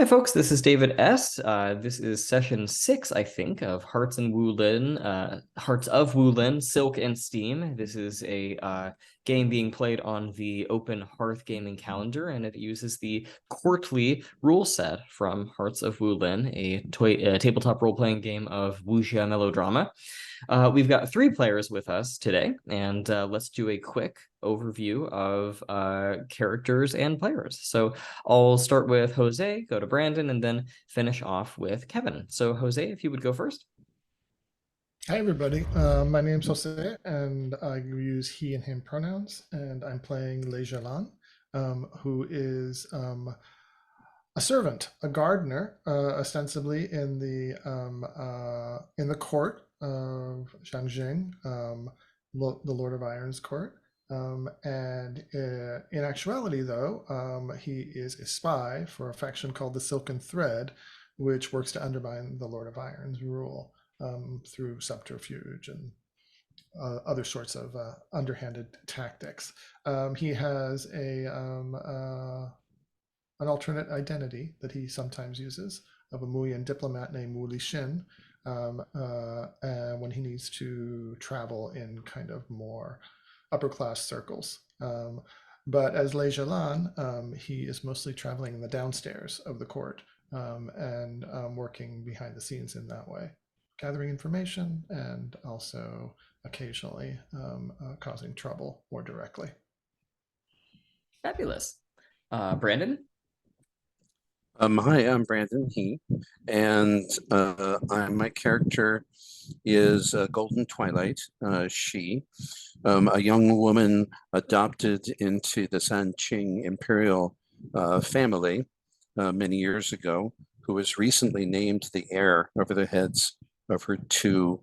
Hi, folks. This is David S. This is session 6, I think, of Hearts and Wulin, Hearts of Wulin, Silk and Steam. This is a game being played on the Open Hearth gaming calendar, and it uses the Courtly rule set from Hearts of Wulin, a tabletop role-playing game of wuxia melodrama. We've got 3 players with us today, and let's do a quick overview of characters and players. So I'll start with Jose, go to Brandon, and then finish off with Kevin. So Jose, if you would go first. Hi, everybody. My name's Jose, and I use he and him pronouns, and I'm playing Lei Zhelan, who is a servant, a gardener, ostensibly in the court of Xanjing, the Lord of Iron's court. And in actuality, though, he is a spy for a faction called the Silken Thread, which works to undermine the Lord of Iron's rule through subterfuge and other sorts of underhanded tactics. He has an alternate identity that he sometimes uses of a Muyan diplomat named Wu Lixin when he needs to travel in kind of more upper class circles. But as Lei Zhelan, he is mostly traveling in the downstairs of the court and working behind the scenes in that way, gathering information and also occasionally causing trouble more directly. Fabulous. Brandon? Hi, I'm Brandon He, and my character is Golden Twilight. She, a young woman adopted into the Xanjing imperial family many years ago, who was recently named the heir over the heads of her 2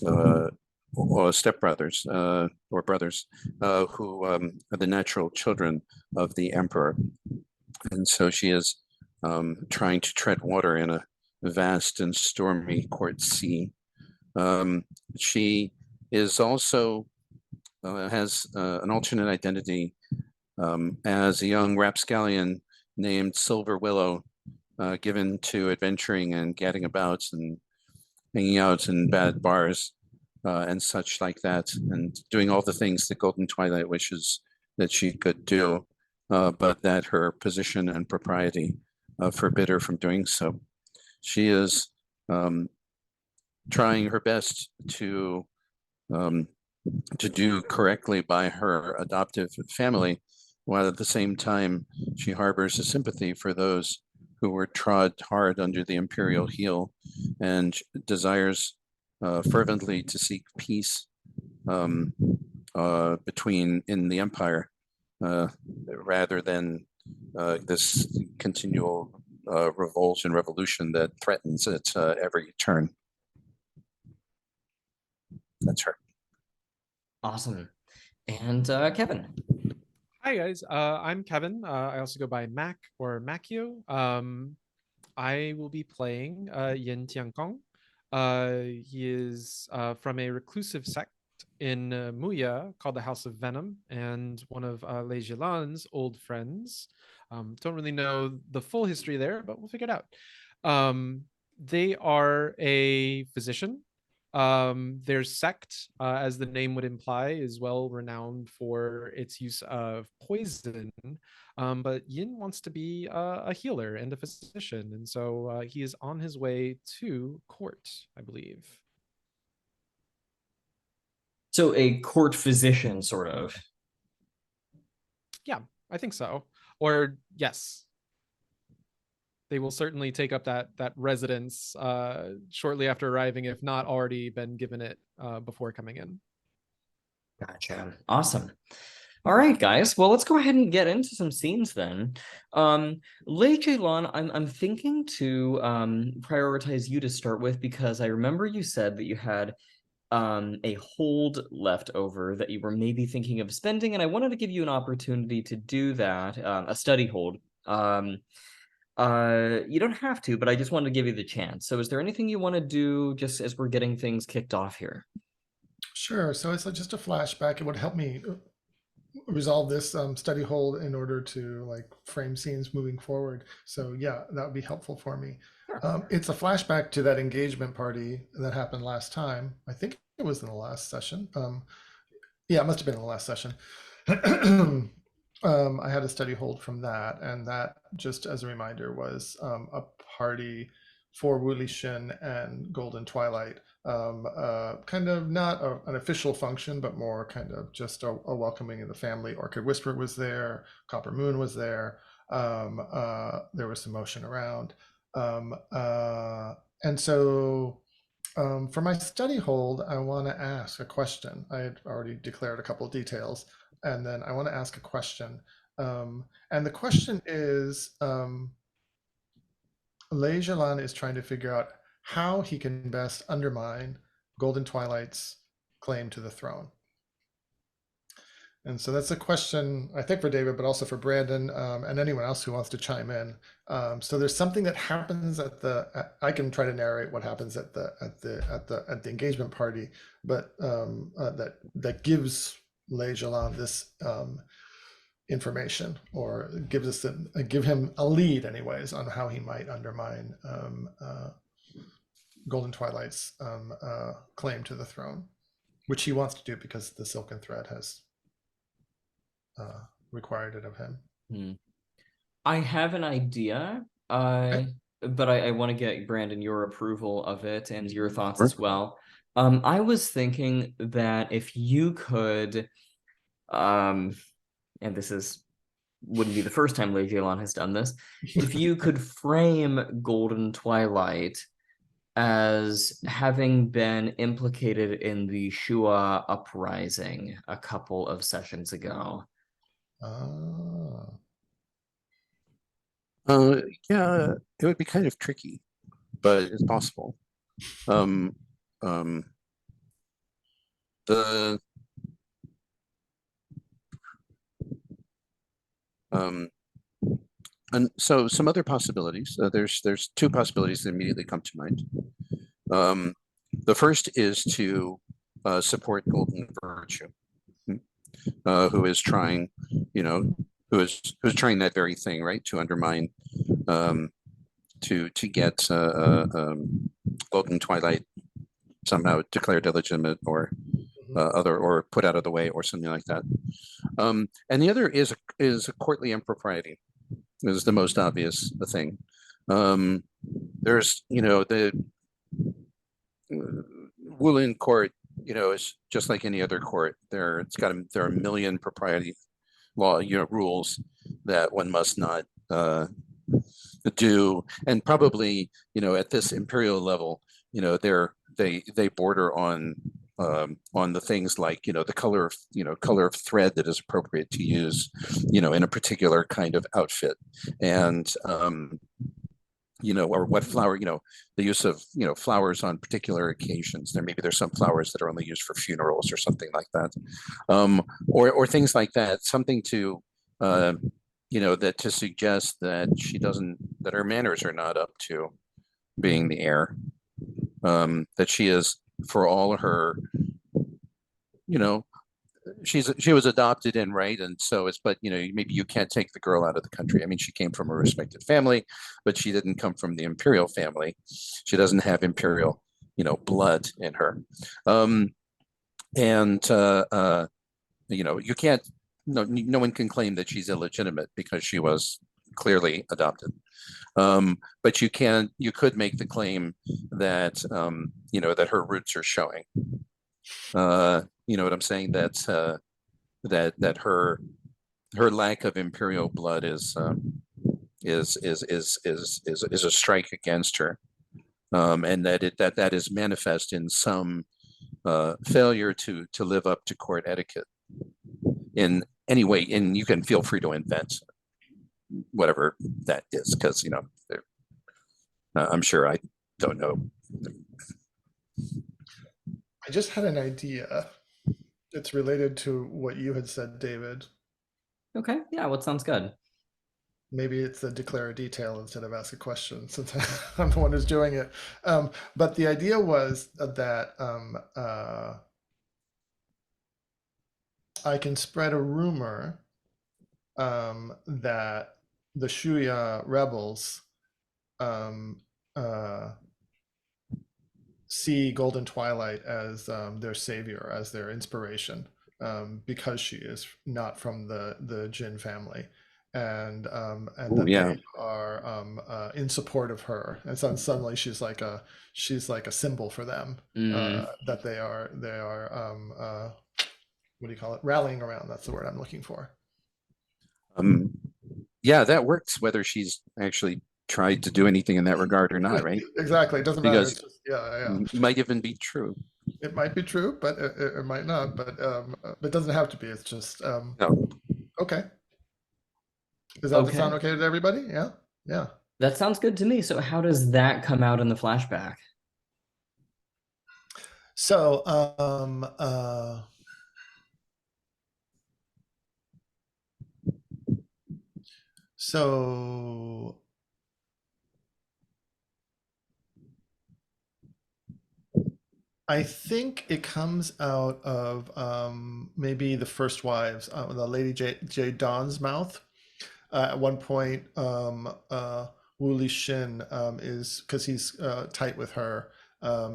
stepbrothers or brothers, who are the natural children of the emperor. And so she is trying to tread water in a vast and stormy court sea. She is also has an alternate identity as a young rapscallion named Silver Willow, given to adventuring and gadding about and hanging out in bad bars and such like that, and doing all the things that Golden Twilight wishes that she could do. But that her position and propriety forbid her from doing so. She is trying her best to do correctly by her adoptive family, while at the same time she harbors a sympathy for those who were trod hard under the imperial heel, and desires fervently to seek peace between in the empire. Rather than this continual revolt and revolution that threatens at every turn. That's her. Awesome. And Kevin? Hi, guys. I'm Kevin. I also go by Mac or Macchio. I will be playing Yin Tiankong. He is from a reclusive sect in Muya called the House of Venom, and one of Lei Zhelan's old friends. Don't really know the full history there, but we'll figure it out. They are a physician. Their sect, as the name would imply, is well renowned for its use of poison. But Yin wants to be a healer and a physician, and so he is on his way to court, I believe. So a court physician, sort of. Yeah, I think so. Or yes, they will certainly take up that residence shortly after arriving, if not already been given it before coming in. Gotcha. Awesome. All right, guys. Well, let's go ahead and get into some scenes then. Lei Zhelan, I'm thinking to prioritize you to start with, because I remember you said that you had a hold left over that you were maybe thinking of spending, and I wanted to give you an opportunity to do that, a study hold. You don't have to, but I just wanted to give you the chance. So is there anything you want to do just as we're getting things kicked off here? Sure. So it's just a flashback. It would help me resolve this study hold in order to like frame scenes moving forward. So yeah, that would be helpful for me. Sure. It's a flashback to that engagement party that happened last time. I think it was in the last session. Yeah, it must have been in the last session. I had a study hold from that, and that, just as a reminder, was a party for Wuli Shin and Golden Twilight. Kind of not an official function, but more kind of just a welcoming of the family. Orchid Whisper was there, Copper Moon was there. There was some motion around. And so for my study hold, I want to ask a question. I had already declared a couple of details, and then I want to ask a question. And the question is, Lei Zhelan is trying to figure out how he can best undermine Golden Twilight's claim to the throne. And so that's a question, I think, for David, but also for Brandon, and anyone else who wants to chime in. So there's something that happens I can try to narrate what happens at the engagement party, but that gives Lei Zhelan this information, or give him a lead, anyways, on how he might undermine Golden Twilight's claim to the throne, which he wants to do because the Silken Thread has required it of him. I have an idea, but I want to get, Brandon, your approval of it and your thoughts as well. I was thinking that if you could, and this wouldn't be the first time Lei Zhelan has done this, if you could frame Golden Twilight as having been implicated in the Shua uprising a couple of sessions ago. Yeah, it would be kind of tricky, but it's possible. And so some other possibilities. There's two possibilities that immediately come to mind. The first is to support Golden Virtue, who is trying, who's trying that very thing, right, to undermine, to get Golden Twilight somehow declared illegitimate, or or put out of the way, or something like that. And the other is a courtly impropriety. Is the most obvious thing. There's, the Wulin court, is just like any other court. There are a million propriety law, rules that one must not do, and probably, at this imperial level, they border on the things like, the color of thread that is appropriate to use, in a particular kind of outfit, and or what flower, the use of, flowers on particular occasions. There's some flowers that are only used for funerals or something like that, or things like that. Something to, that to suggest that that her manners are not up to being the heir, that she is, for all her, she was adopted in, right, and so but maybe you can't take the girl out of the country. I mean, she came from a respected family, but she didn't come from the imperial family. She doesn't have imperial, blood in her, and you can't. No one can claim that she's illegitimate because she was clearly adopted. But you could make the claim that that her roots are showing. You know what I'm saying? That that her lack of imperial blood is a strike against her, and that is manifest in some failure to live up to court etiquette in any way. And you can feel free to invent whatever that is, because I'm sure I don't know. I just had an idea. It's related to what you had said, David. Okay, yeah, what sounds good? Maybe it's a declare a detail instead of ask a question, since I'm the one who's doing it. But the idea was that I can spread a rumor that the Shuya rebels um, uh, see Golden Twilight as their savior, as their inspiration, because she is not from the Jin family, and Oh that yeah. they are in support of her. And so suddenly she's like a symbol for them, that they are what do you call it? Rallying around. That's the word I'm looking for. Um, yeah, that works whether she's actually tried to do anything in that regard or not, right? Exactly. It doesn't matter. Because It's just yeah. might even be true. It might be true, but it might not. But it doesn't have to be. It's just No. okay. Does that sound Okay. okay to everybody? Yeah. Yeah. That sounds good to me. So how does that come out in the flashback? So so I think it comes out of maybe the first wives, the Lady J Dawn's mouth. At one point, Wu Shin is, because he's tight with her,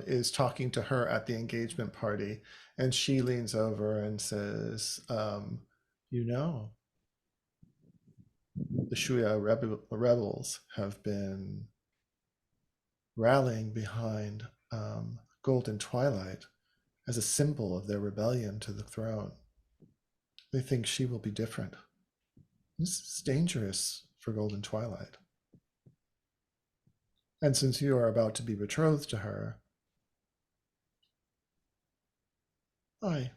is talking to her at the engagement party, and she leans over and says, "You know, the Shuya rebels have been rallying behind Golden Twilight as a symbol of their rebellion to the throne. They think she will be different. This is dangerous for Golden Twilight. And since you are about to be betrothed to her, I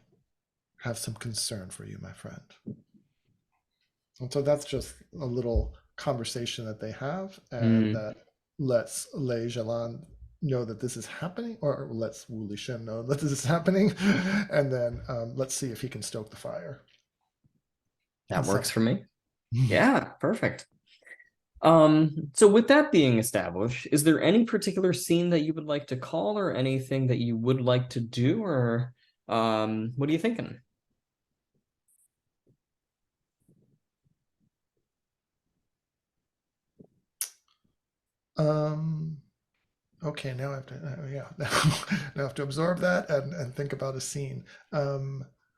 have some concern for you, my friend." And so that's just a little conversation that they have, and that lets Lei Zhelan know that this is happening, or lets Wu Lishen know that this is happening, and then let's see if he can stoke the fire. That works for me. Yeah, perfect. So with that being established, is there any particular scene that you would like to call or anything that you would like to do, or what are you thinking? Okay, now I have to, yeah, now I have to absorb that and think about a scene.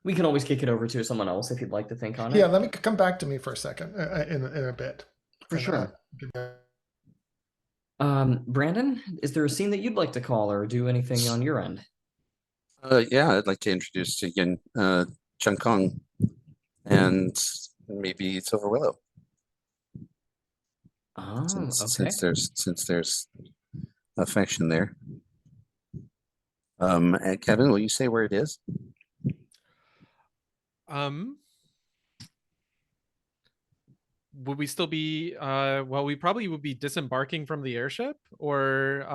We can always kick it over to someone else if you'd like to think on Yeah, it. let me come back to me for a second, in a bit. For sure. Brandon, is there a scene that you'd like to call or do anything on your end? Yeah, I'd like to introduce to Yin Tiankong and maybe Silver Willow. Oh, okay. Since there's affection there. And Kevin, will you say where it is? Would we still be well, we probably would be disembarking from the airship, or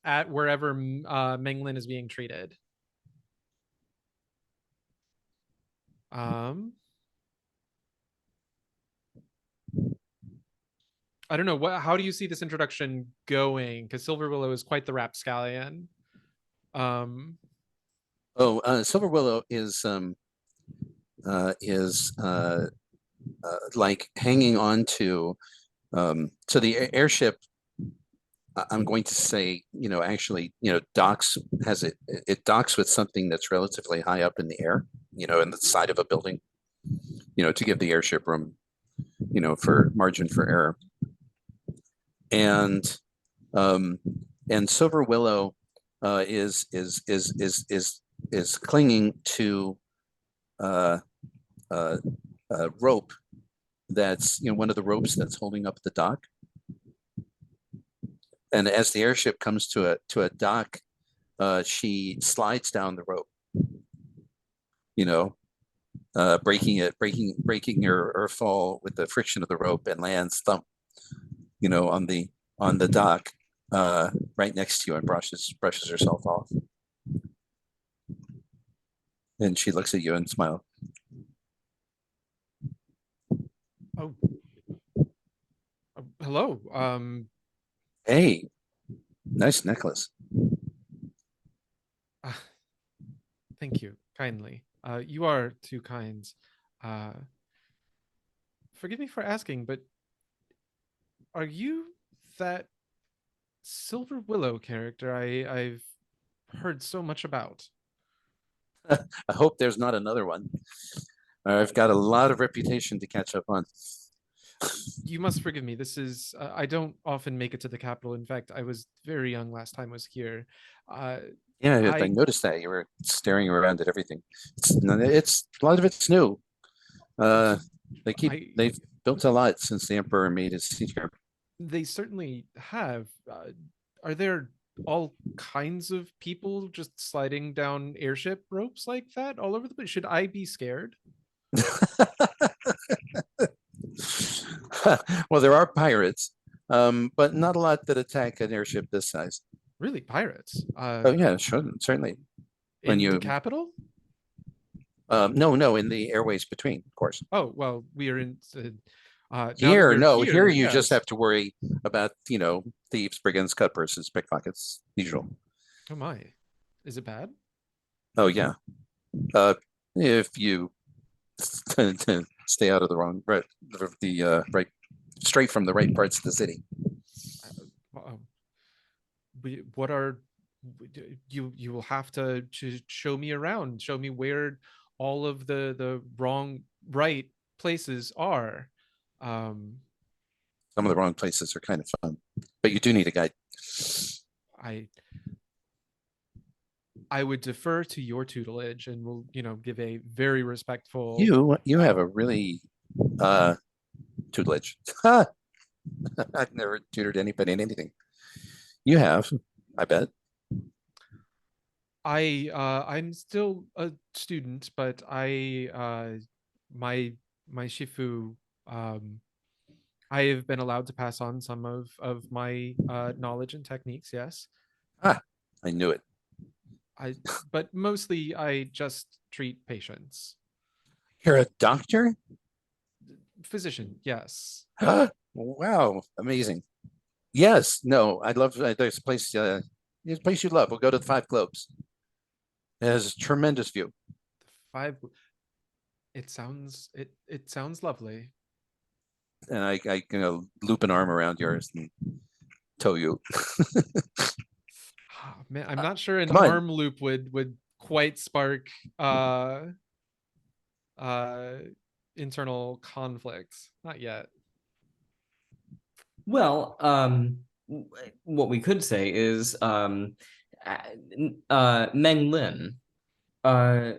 at wherever Menglin is being treated. I don't know, how do you see this introduction going? Because Silver Willow is quite the rapscallion. Silver Willow is like hanging on to so the airship, I'm going to say, actually, docks it docks with something that's relatively high up in the air, in the side of a building, to give the airship room, for margin for error. And Silver Willow is clinging to a rope that's one of the ropes that's holding up the dock. And as the airship comes to a dock, she slides down the rope, breaking her fall with the friction of the rope, and lands thump, on the dock right next to you, and brushes herself off. And she looks at you and smiles. Oh, hello. Hey, nice necklace. Thank you kindly. You are too kind. Forgive me for asking, but are you that Silver Willow character I've heard so much about? I hope there's not another one. I've got a lot of reputation to catch up on. You must forgive me. This is I don't often make it to the capital. In fact, I was very young last time I was here. Uh, Yeah, I I noticed that you were staring around at everything. It's a lot of it's new. Uh, I they've built a lot since the emperor made his seat here. They certainly have. Are there all kinds of people just sliding down airship ropes like that all over the place? Should I be scared? Well, there are pirates, but not a lot that attack an airship this size. Really, pirates? Oh yeah, sure, certainly. When In the you capital? no, in the airways between, of course. Oh, well, we are in. Now that Here, we're no, here here, you just yes. have to worry about, thieves, brigands, cut purses, pickpockets, usual. Oh my, is it bad? Oh yeah. If you stay out of the wrong right straight from the right parts of the city. What are you will have to show me around, show me where all of the wrong right places are. um Some of the wrong places are kind of fun, but you do need a guide. i I would defer to your tutelage and will give a very respectful You have a really tutelage. I've never tutored anybody in anything. You have, I bet. I'm still a student, but my shifu, I have been allowed to pass on some of my knowledge and techniques. Yes, Ah, I knew it. but mostly I just treat patients. You're a doctor? Physician, yes. Wow, amazing. Yes, no, I'd love there's a place you love. We'll go to the Five Globes. It has a tremendous view. Five. It sounds lovely. And I loop an arm around yours and tow you. Man, I'm not sure an Come on. arm loop would quite spark uh internal conflicts. Not yet. Well, what we could say is Meng Lin, uh,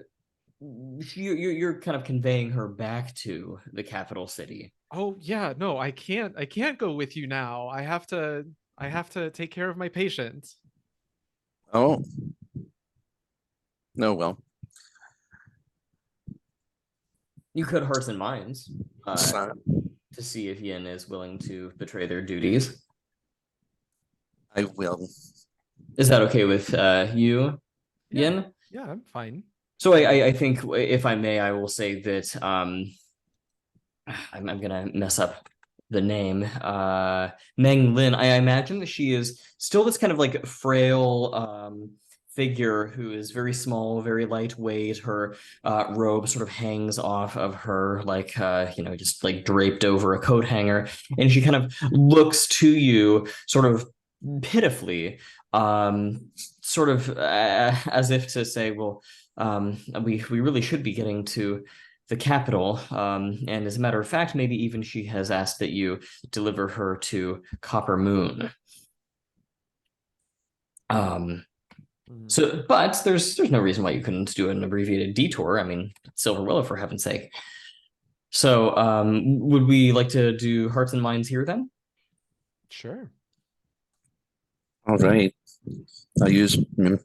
you're kind of conveying her back to the capital city. Oh yeah, no, I can't go with you now. I have to take care of my patient. Oh, no, well, You could Hearts and Minds it's not- to see if Yin is willing to betray their duties. I will. Is that okay with you, Yeah. Yin? Yeah, I'm fine. So I think, if I may, I will say that I'm gonna mess up the name. Meng Lin. I imagine that she is still this kind of like frail figure who is very small, very lightweight. Her robe sort of hangs off of her, like just like draped over a coat hanger, and she kind of looks to you, sort of pitifully, sort of as if to say, well, we really should be getting to the capital. And as a matter of fact, maybe even she has asked that you deliver her to Copper Moon. But there's no reason why you couldn't do an abbreviated detour. I mean, Silver Willow, for heaven's sake. So, would we like to do Hearts and Minds here then? Sure. All right. I'll use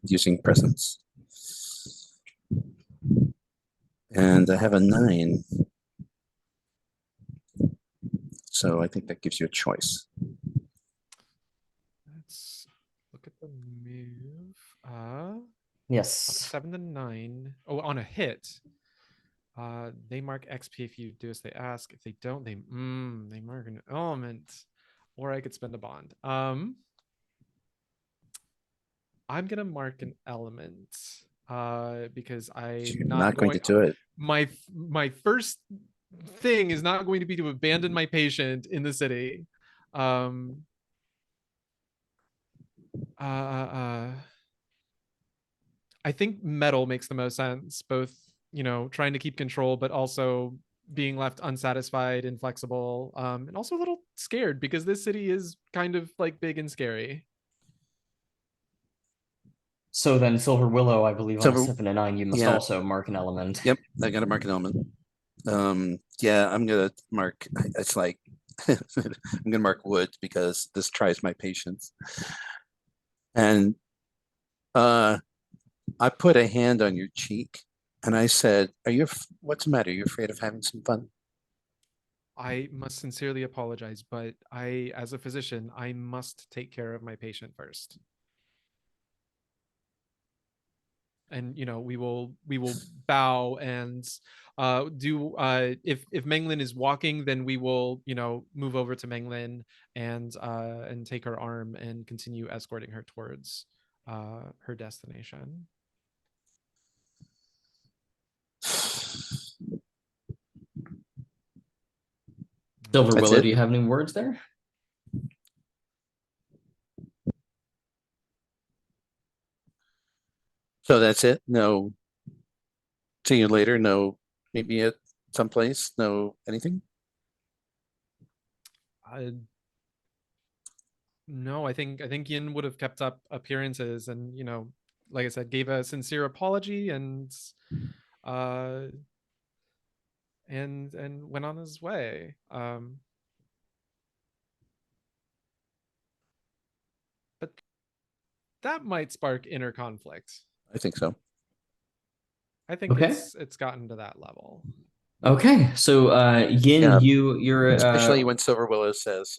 using presence. And I have a 9. So I think that gives you a choice. Let's look at the move. Yes. 7 to 9. Oh, on a hit. They mark XP if you do as they ask. If they don't, they mark an element. Or I could spend a bond. I'm gonna mark an element. because I'm You're not not going going. to do it. My first thing is not going to be to abandon my patient in the city. Um, I think metal makes the most sense, both, trying to keep control, but also being left unsatisfied, inflexible, and also a little scared because this city is kind of like big and scary. So then Silver Willow, I believe on a Silver- 7 to 9, you must yeah. also mark an element. Yep, I got to mark an element. Yeah, I'm gonna mark. It's like I'm gonna mark wood because this tries my patience. And I put a hand on your cheek, and I said, What's the matter? Are you afraid of having some fun?" I must sincerely apologize, but as a physician, I must take care of my patient first. And we will bow and do if Menglin is walking, then we will move over to Menglin and take her arm and continue escorting her towards her destination. Silver That's Willow, it? do you have any words there? So that's it? No, see you later. No, meet me at someplace. No, anything? No, I think Yin would have kept up appearances and like I said, gave a sincere apology uh and went on his way. But that might spark inner conflict. I think so. I think Okay. it's gotten to that level. Okay, so Yin, Yeah. you're Especially when Silver Willow says,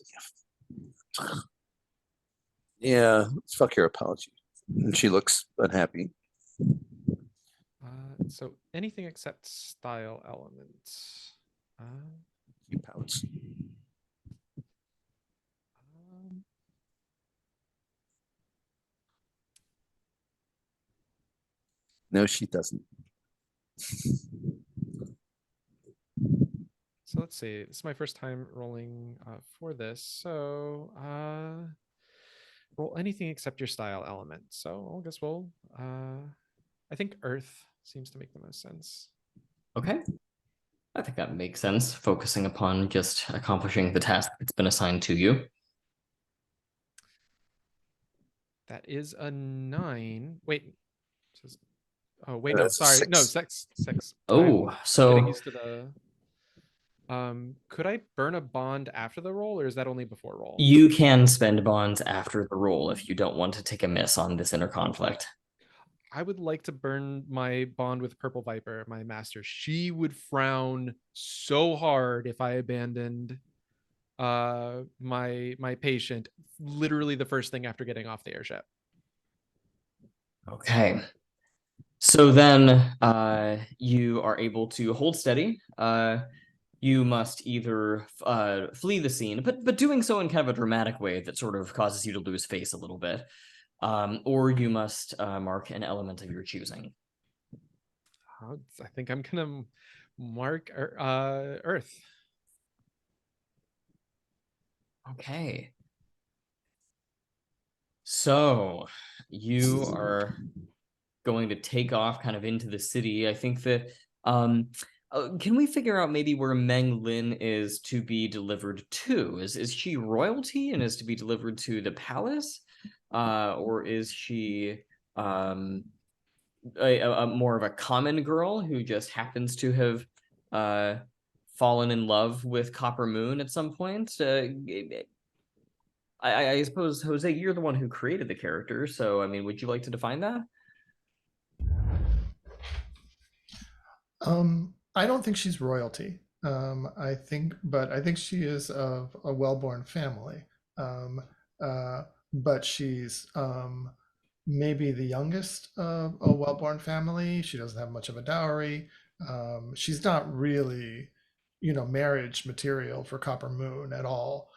"Yeah, fuck your apology," and she looks unhappy. So anything except style elements. He pouts. Um, No, she doesn't. so let's see. This is my first time rolling for this. So roll anything except your style element. So I guess we'll I think Earth seems to make the most sense. okay. I think that makes sense, focusing upon just accomplishing the task that's been assigned to you. That is a 9. Wait. Oh wait, no, That's a sorry. No, 6. 6. Oh, I'm so getting used to the could I burn a bond after the roll, or is that only before roll? you can spend bonds after the roll if you don't want to take a miss on this inner conflict. I would like to burn my bond with Purple Viper, my master. She would frown so hard if I abandoned my patient literally the first thing after getting off the airship. Okay. So then you are able to hold steady. You must either flee the scene, but doing so in kind of a dramatic way that sort of causes you to lose face a little bit. Or you must mark an element of your choosing. I think I'm gonna mark Earth. Okay. So you are going to take off kind of into the city. I think that can we figure out maybe where Meng Lin is to be delivered to? Is she royalty and is to be delivered to the palace? Or is she a more of a common girl who just happens to have fallen in love with Copper Moon at some point? I suppose, Jose, you're the one who created the character, so I mean, would you like to define that? I don't think she's royalty. But I think she is of a well-born family. Um, but she's maybe the youngest of a well-born family. She doesn't have much of a dowry. She's not really, marriage material for Copper Moon at all.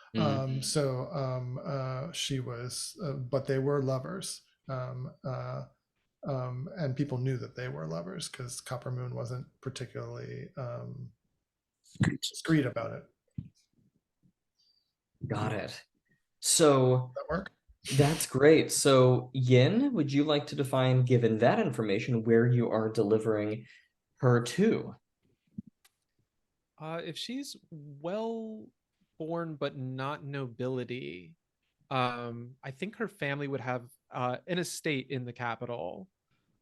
She was, but they were lovers. and people knew that they were lovers because Copper Moon wasn't particularly discreet about it. Got it. So Does that work? that's great. So Yin, would you like to define, given that information, where you are delivering her to? If she's well born but not nobility, I think her family would have an estate in the capital.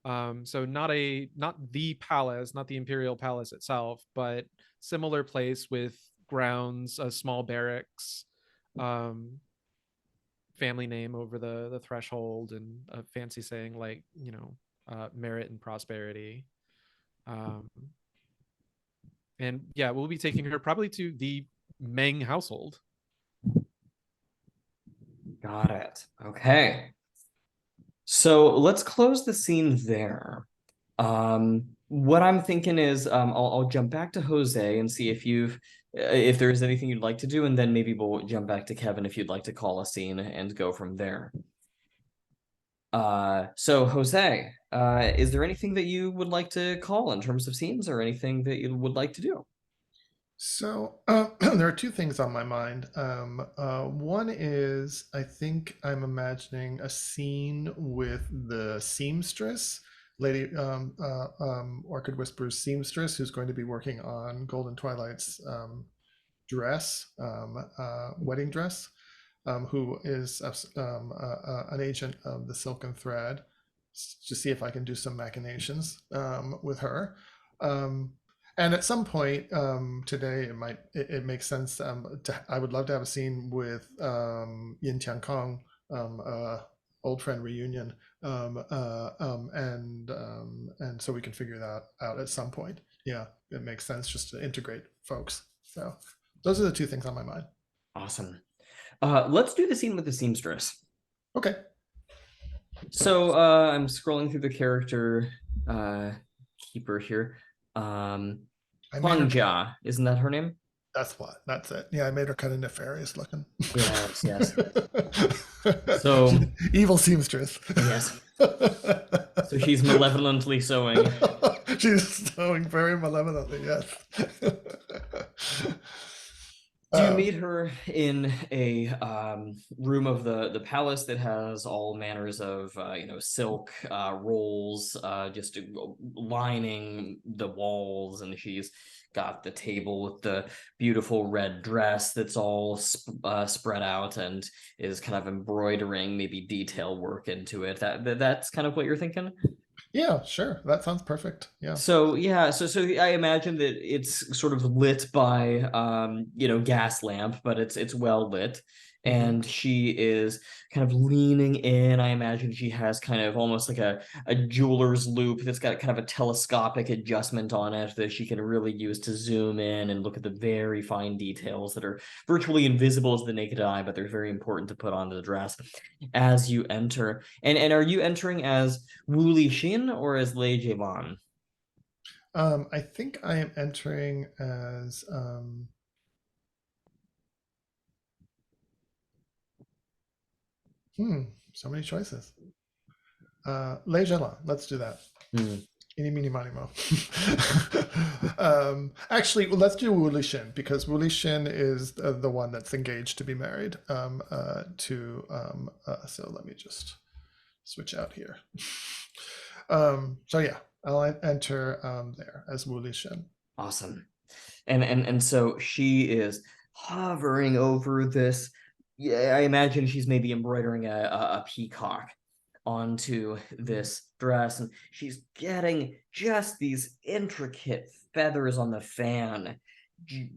So not the palace, not the imperial palace itself, but similar place with grounds, a small barracks, family name over the threshold, and a fancy saying like, merit and prosperity. And yeah, we'll be taking her probably to the Meng household. Got it. Okay. So let's close the scene there. What I'm thinking is I'll jump back to Jose and see if there's anything you'd like to do, and then maybe we'll jump back to Kevin if you'd like to call a scene and go from there. So Jose, is there anything that you would like to call in terms of scenes or anything that you would like to do? So there are two things on my mind. One is I think I'm imagining a scene with the seamstress, Lady Orchid Whisper's seamstress, who's going to be working on Golden Twilight's dress, wedding dress, who is an agent of the Silken Thread, to see if I can do some machinations with her. And at some point today, it makes sense. I would love to have a scene with Yin Tiankong, old friend reunion, and so we can figure that out at some point. Yeah, it makes sense just to integrate folks. So those are the two things on my mind. Awesome. Let's do the scene with the seamstress. Okay. So I'm scrolling through the character keeper here. Huangjia, isn't that her name? That's it. Yeah, I made her kind of nefarious looking. Yes, yes. So evil seamstress. Yes. So she's malevolently sewing. She's sewing very malevolently, yes. Do you meet her in a room of the palace that has all manners of silk rolls just lining the walls, and she's got the table with the beautiful red dress that's all spread out and is kind of embroidering maybe detail work into it. That's kind of what you're thinking? Yeah, sure. That sounds perfect. Yeah. So yeah, so I imagine that it's sort of lit by gas lamp, but it's well lit. And she is kind of leaning in. I imagine she has kind of almost like a jeweler's loop that's got kind of a telescopic adjustment on it that she can really use to zoom in and look at the very fine details that are virtually invisible to the naked eye, but they're very important to put onto the dress as you enter. And are you entering as Wu Li Xin or as Lei Zhelan? I think I am entering as so many choices. Lei Zhelan, let's do that. Eeny, meeny, miny, mo. Actually, let's do Wu Li Xin, because Wu Li Xin is the one that's engaged to be married so let me just switch out here. So yeah, I'll enter there as Wu Li Xin. Awesome. And so she is hovering over this. Yeah, I imagine she's maybe embroidering a peacock onto this dress, and she's getting just these intricate feathers on the fan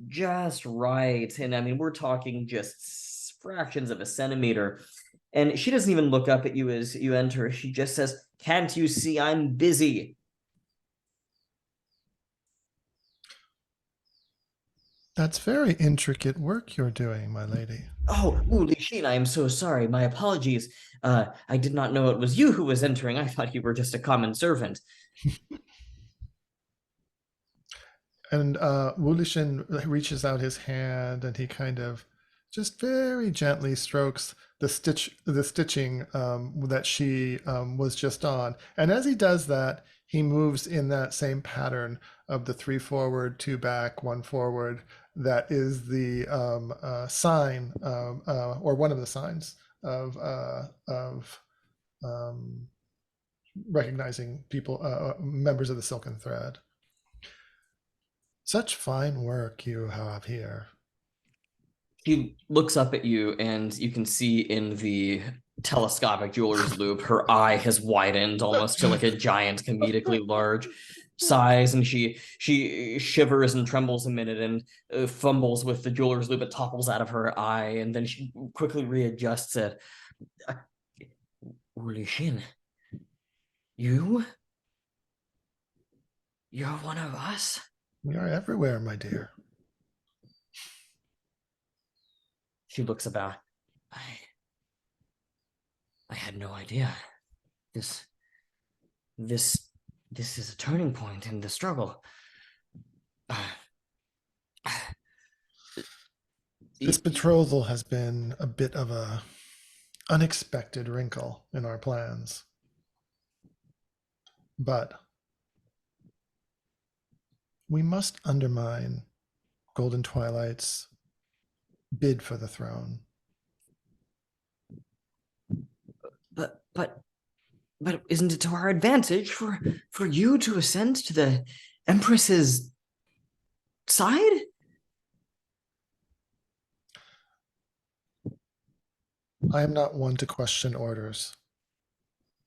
just right. And I mean, we're talking just fractions of a centimeter. And she doesn't even look up at you as you enter. She just says, "Can't you see I'm busy?" That's very intricate work you're doing, my lady. Oh, Wu Li Xin, I am so sorry. My apologies. I did not know it was you who was entering. I thought you were just a common servant. And Wu Li Xin reaches out his hand, and he kind of just very gently strokes the stitching that she was just on. And as he does that, he moves in that same pattern of the 3 forward, 2 back, 1 forward. That is the sign or one of the signs of recognizing people, members of the Silken Thread. Such fine work you have here. She looks up at you, and you can see in the telescopic jeweler's loop, her eye has widened almost to like a giant, comedically large size, and she shivers and trembles a minute and fumbles with the jeweler's loop. It topples out of her eye, and then she quickly readjusts it. Wuli Shin, you're one of us? We are everywhere, my dear. She looks about. I had no idea. This is a turning point in the struggle. This betrothal has been a bit of a unexpected wrinkle in our plans. But we must undermine Golden Twilight's bid for the throne. But isn't it to our advantage for you to ascend to the Empress's side? I am not one to question orders,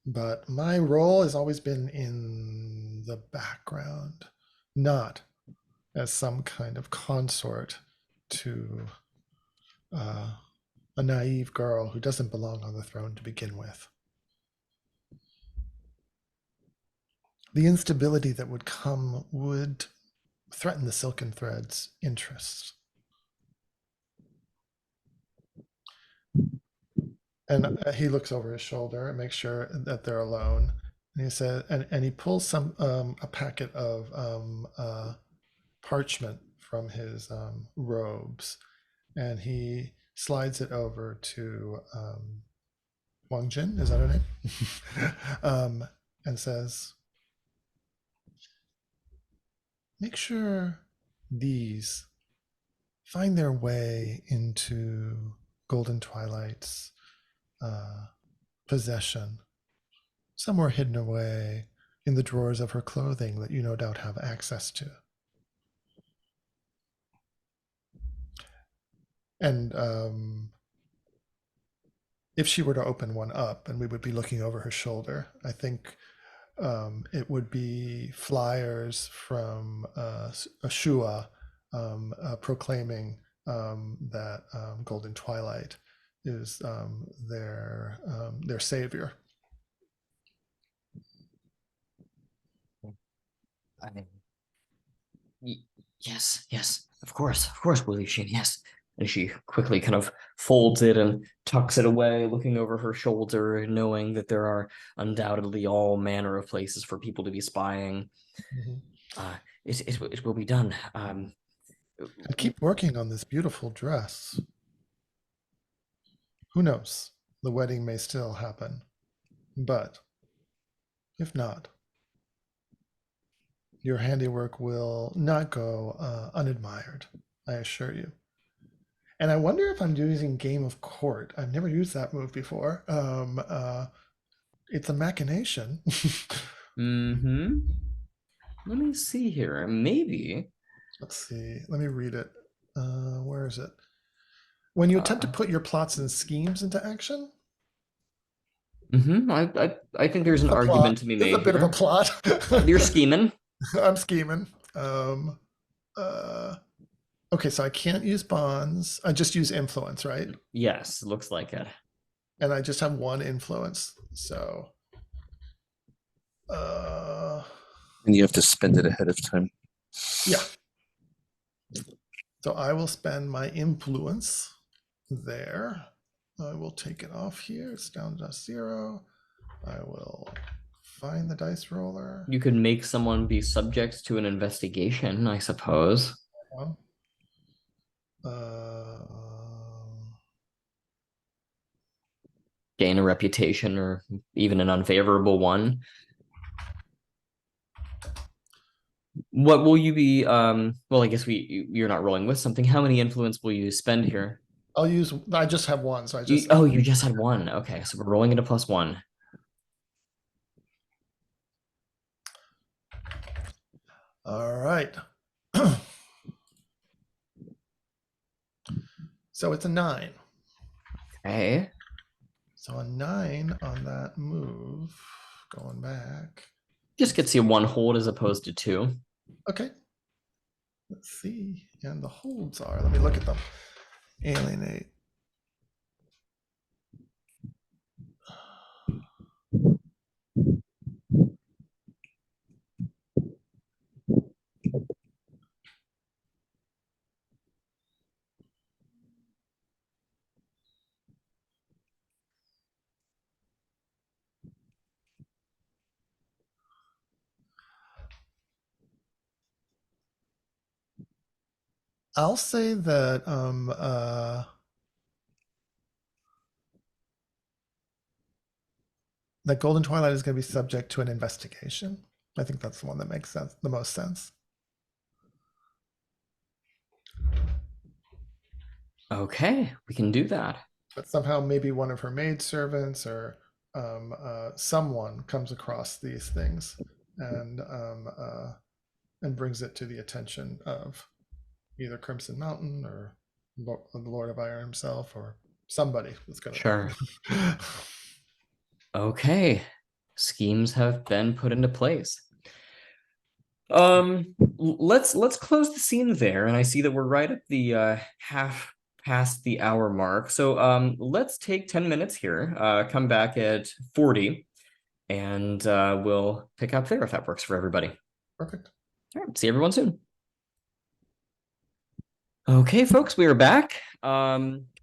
but my role has always been in the background, not as some kind of consort to a naive girl who doesn't belong on the throne to begin with. The instability that would come would threaten the Silken Thread's interests. And he looks over his shoulder and makes sure that they're alone. And he said, and he pulls a packet of parchment from his robes, and he slides it over to Wang Jin, is that her name? And says, make sure these find their way into Golden Twilight's possession, somewhere hidden away in the drawers of her clothing that you no doubt have access to. And if she were to open one up, and we would be looking over her shoulder, I think it would be flyers from Ashua proclaiming that Golden Twilight is their savior. I mean, yes, of course, Wuli Shin, yes. And she quickly kind of folds it and tucks it away, looking over her shoulder, knowing that there are undoubtedly all manner of places for people to be spying. Mm-hmm. It will be done. And keep working on this beautiful dress. Who knows? The wedding may still happen. But if not, your handiwork will not go unadmired, I assure you. And I wonder if I'm using Game of Court. I've never used that move before. It's a machination. Mm-hmm. Let me see here. Maybe. Let's see. Let me read it. Where is it? When you attempt to put your plots and schemes into action. Mm-hmm. I think there's an argument to be made. It's a bit of a plot. You're scheming. I'm scheming. Okay, so I can't use bonds. I just use influence, right? Yes, looks like it. And I just have one influence, so. And you have to spend it ahead of time. Yeah. So I will spend my influence there. I will take it off here. It's down to 0. I will find the dice roller. You could make someone be subject to an investigation, I suppose. gain a reputation or even an unfavorable one. What will you be? Well, I guess you're not rolling with something. How many influence will you spend here? I just have one, so I You, just. oh, you just had one. Okay, so we're rolling into +1. All right. So it's a 9. Okay. So a 9 on that move, going back. Just gets you 1 hold as opposed to 2. Okay. Let's see. And the holds are, let me look at them. Alienate. I'll say that that Golden Twilight is going to be subject to an investigation. I think that's the one that makes sense, the most sense. Okay, we can do that. But somehow maybe one of her maidservants or someone comes across these things and brings it to the attention of either Crimson Mountain or the Lord of Iron himself or somebody that's going to. Sure. Okay, schemes have been put into place. Let's close the scene there, and I see that we're right at the half past the hour mark. So let's take 10 minutes here, come back at 40, and we'll pick up there if that works for everybody. Perfect. All right, see everyone soon. Okay, folks, we are back.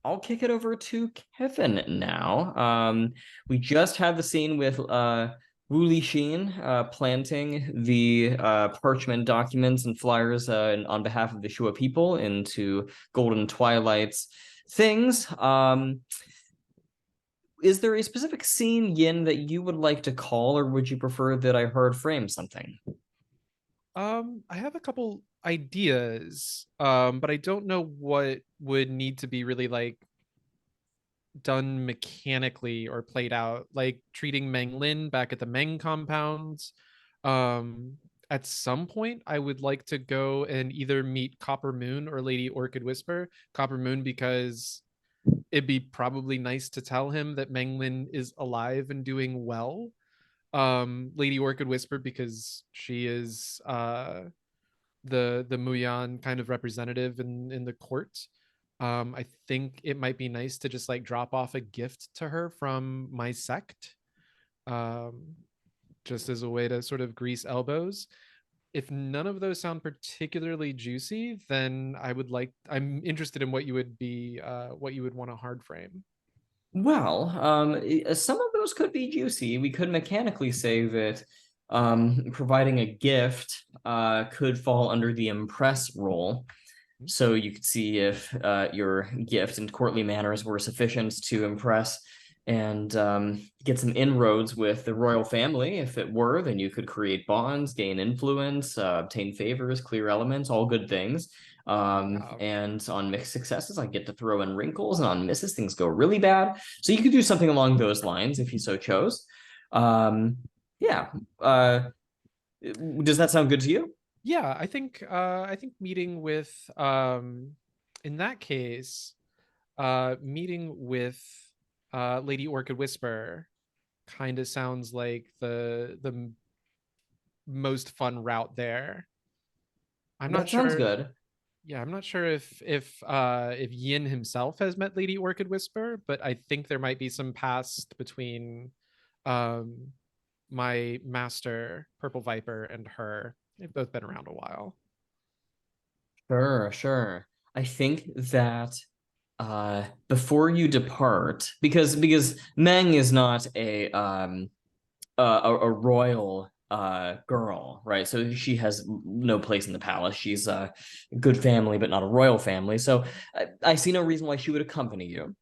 I'll kick it over to Kevin now. We just had the scene with Wu Lixin planting the parchment documents and flyers on behalf of the Shuo people into Golden Twilight's things. Is there a specific scene, Yin, that you would like to call, or would you prefer that I hard frame something? I have a couple ideas, but I don't know what would need to be really like done mechanically or played out, like treating Meng Lin back at the Meng compounds. At some point, I would like to go and either meet Copper Moon or Lady Orchid Whisper. Copper Moon, because it'd be probably nice to tell him that Meng Lin is alive and doing well. Lady Orchid Whisper, because she is the Muyan kind of representative in the court. I think it might be nice to just like drop off a gift to her from my sect, just as a way to sort of grease elbows. If none of those sound particularly juicy, then I'm interested in what you would want to hard frame. Well, some of those could be juicy. We could mechanically say that providing a gift could fall under the impress role. So you could see if your gift and courtly manners were sufficient to impress and get some inroads with the royal family. If it were, then you could create bonds, gain influence, obtain favors, clear elements, all good things. And on mixed successes, I get to throw in wrinkles, and on misses, things go really bad. So you could do something along those lines if you so chose. Yeah. Does that sound good to you? Yeah, I think meeting with in that case, meeting with Lady Orchid Whisper kind of sounds like the most fun route there. I'm not sure. Sounds good. Yeah, I'm not sure if Yin himself has met Lady Orchid Whisper, but I think there might be some past between my master Purple Viper and her. They've both been around a while. Sure. I think that before you depart, because Meng is not a royal girl, right? So she has no place in the palace. She's a good family, but not a royal family. So I see no reason why she would accompany you.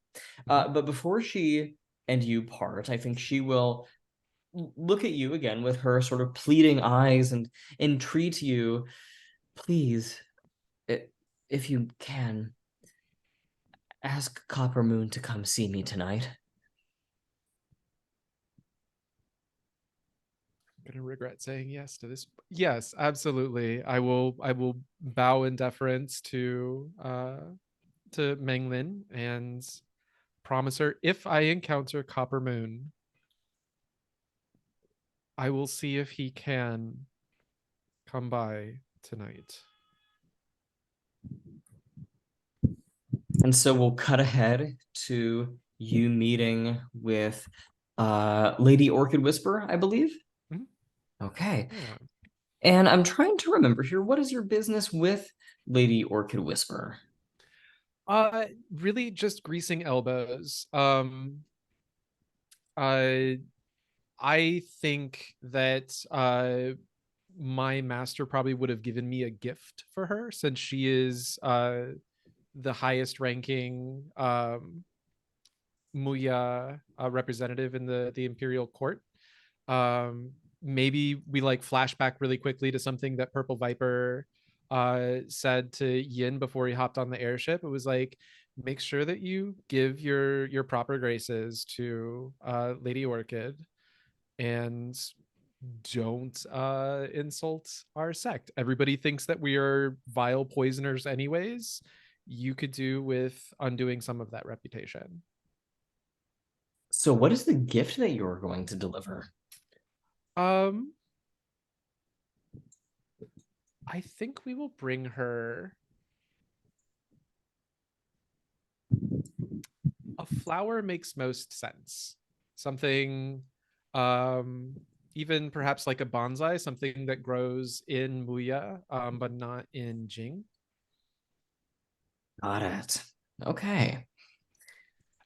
But before she and you part, I think she will look at you again with her sort of pleading eyes and entreat you, please, if you can, ask Copper Moon to come see me tonight. I'm gonna regret saying yes to this. Yes, absolutely. I will bow in deference to Menglin and promise her if I encounter Copper Moon, I will see if he can come by tonight. And so we'll cut ahead to you meeting with Lady Orchid Whisper, I believe. Mhm. Okay. Yeah. And I'm trying to remember here, what is your business with Lady Orchid Whisper? Really just greasing elbows. Uh, I think that my master probably would have given me a gift for her since she is the highest ranking Muya representative in the imperial court. Um, Maybe we like flashback really quickly to something that Purple Viper said to Yin before he hopped on the airship. It was like, make sure that you give your proper graces to Lady Orchid and don't insult our sect. Everybody thinks that we are vile poisoners anyways. You could do with undoing some of that reputation. So what is the gift that you're going to deliver? um I think we will bring her a flower makes most sense. Something um even perhaps like a bonsai, something that grows in Muya but not in Jing. Got it. Okay.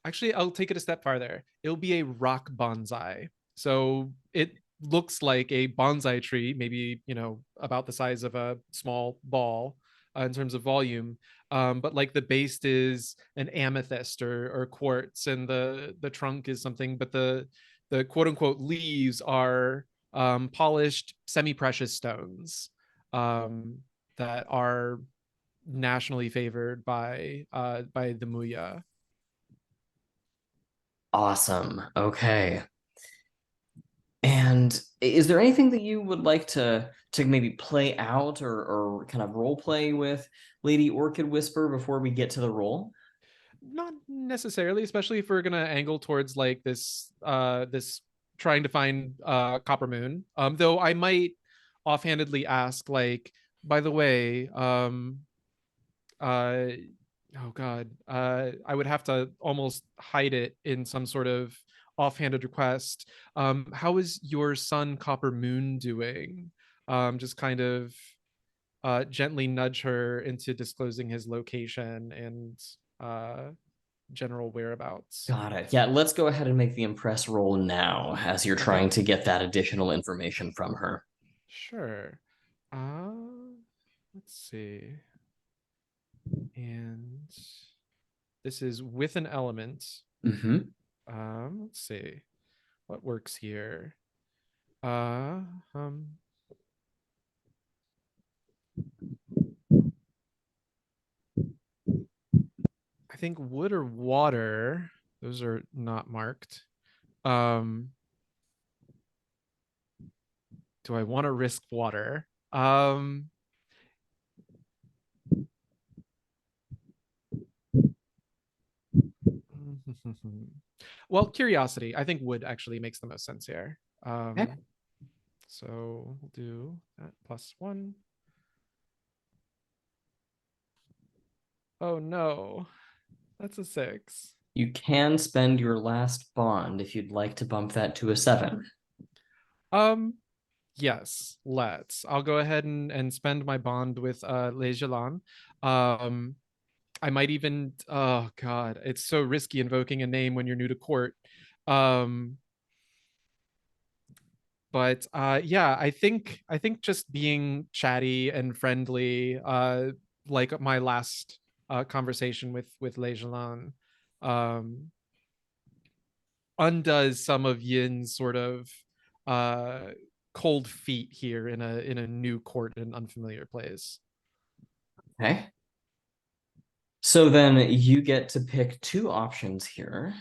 Actually, I'll take it a step farther. It'll be a rock bonsai. So it looks like a bonsai tree, maybe, about the size of a small ball in terms of volume. But like the base is an amethyst or quartz, and the trunk is something, but the quote unquote leaves are polished semi-precious stones that are nationally favored by the Muya. Awesome. Okay. And is there anything that you would like to maybe play out or kind of role play with Lady Orchid Whisper before we get to the role? Not necessarily, especially if we're gonna angle towards like this trying to find Copper Moon. Though I might offhandedly ask, like, by the way, uh oh god, I would have to almost hide it in some sort of offhanded request. How is your son Copper Moon doing? Just kind of gently nudge her into disclosing his location and general whereabouts. Got it. Yeah, let's go ahead and make the impress roll now as you're Okay, trying to get that additional information from her. sure. Let's see. And this is with an element. Mm-hmm. Let's see what works here. Uh, um, I think wood or water. Those are not marked. Um, do I want to risk water? Well, curiosity. I think wood actually makes the most sense here. Okay. So we'll do that +1. Oh no, that's a 6. You can spend your last bond if you'd like to bump that to a 7. Um, yes, let's. I'll go ahead and spend my bond with Lei Zhelan. Um, I might even, oh god, it's so risky invoking a name when you're new to court. Um, but yeah, I think just being chatty and friendly, like my last conversation with Lei Zhelan, um undoes some of Yin's sort of cold feet here in a new court in an unfamiliar place. Okay. So then you get to pick two options here.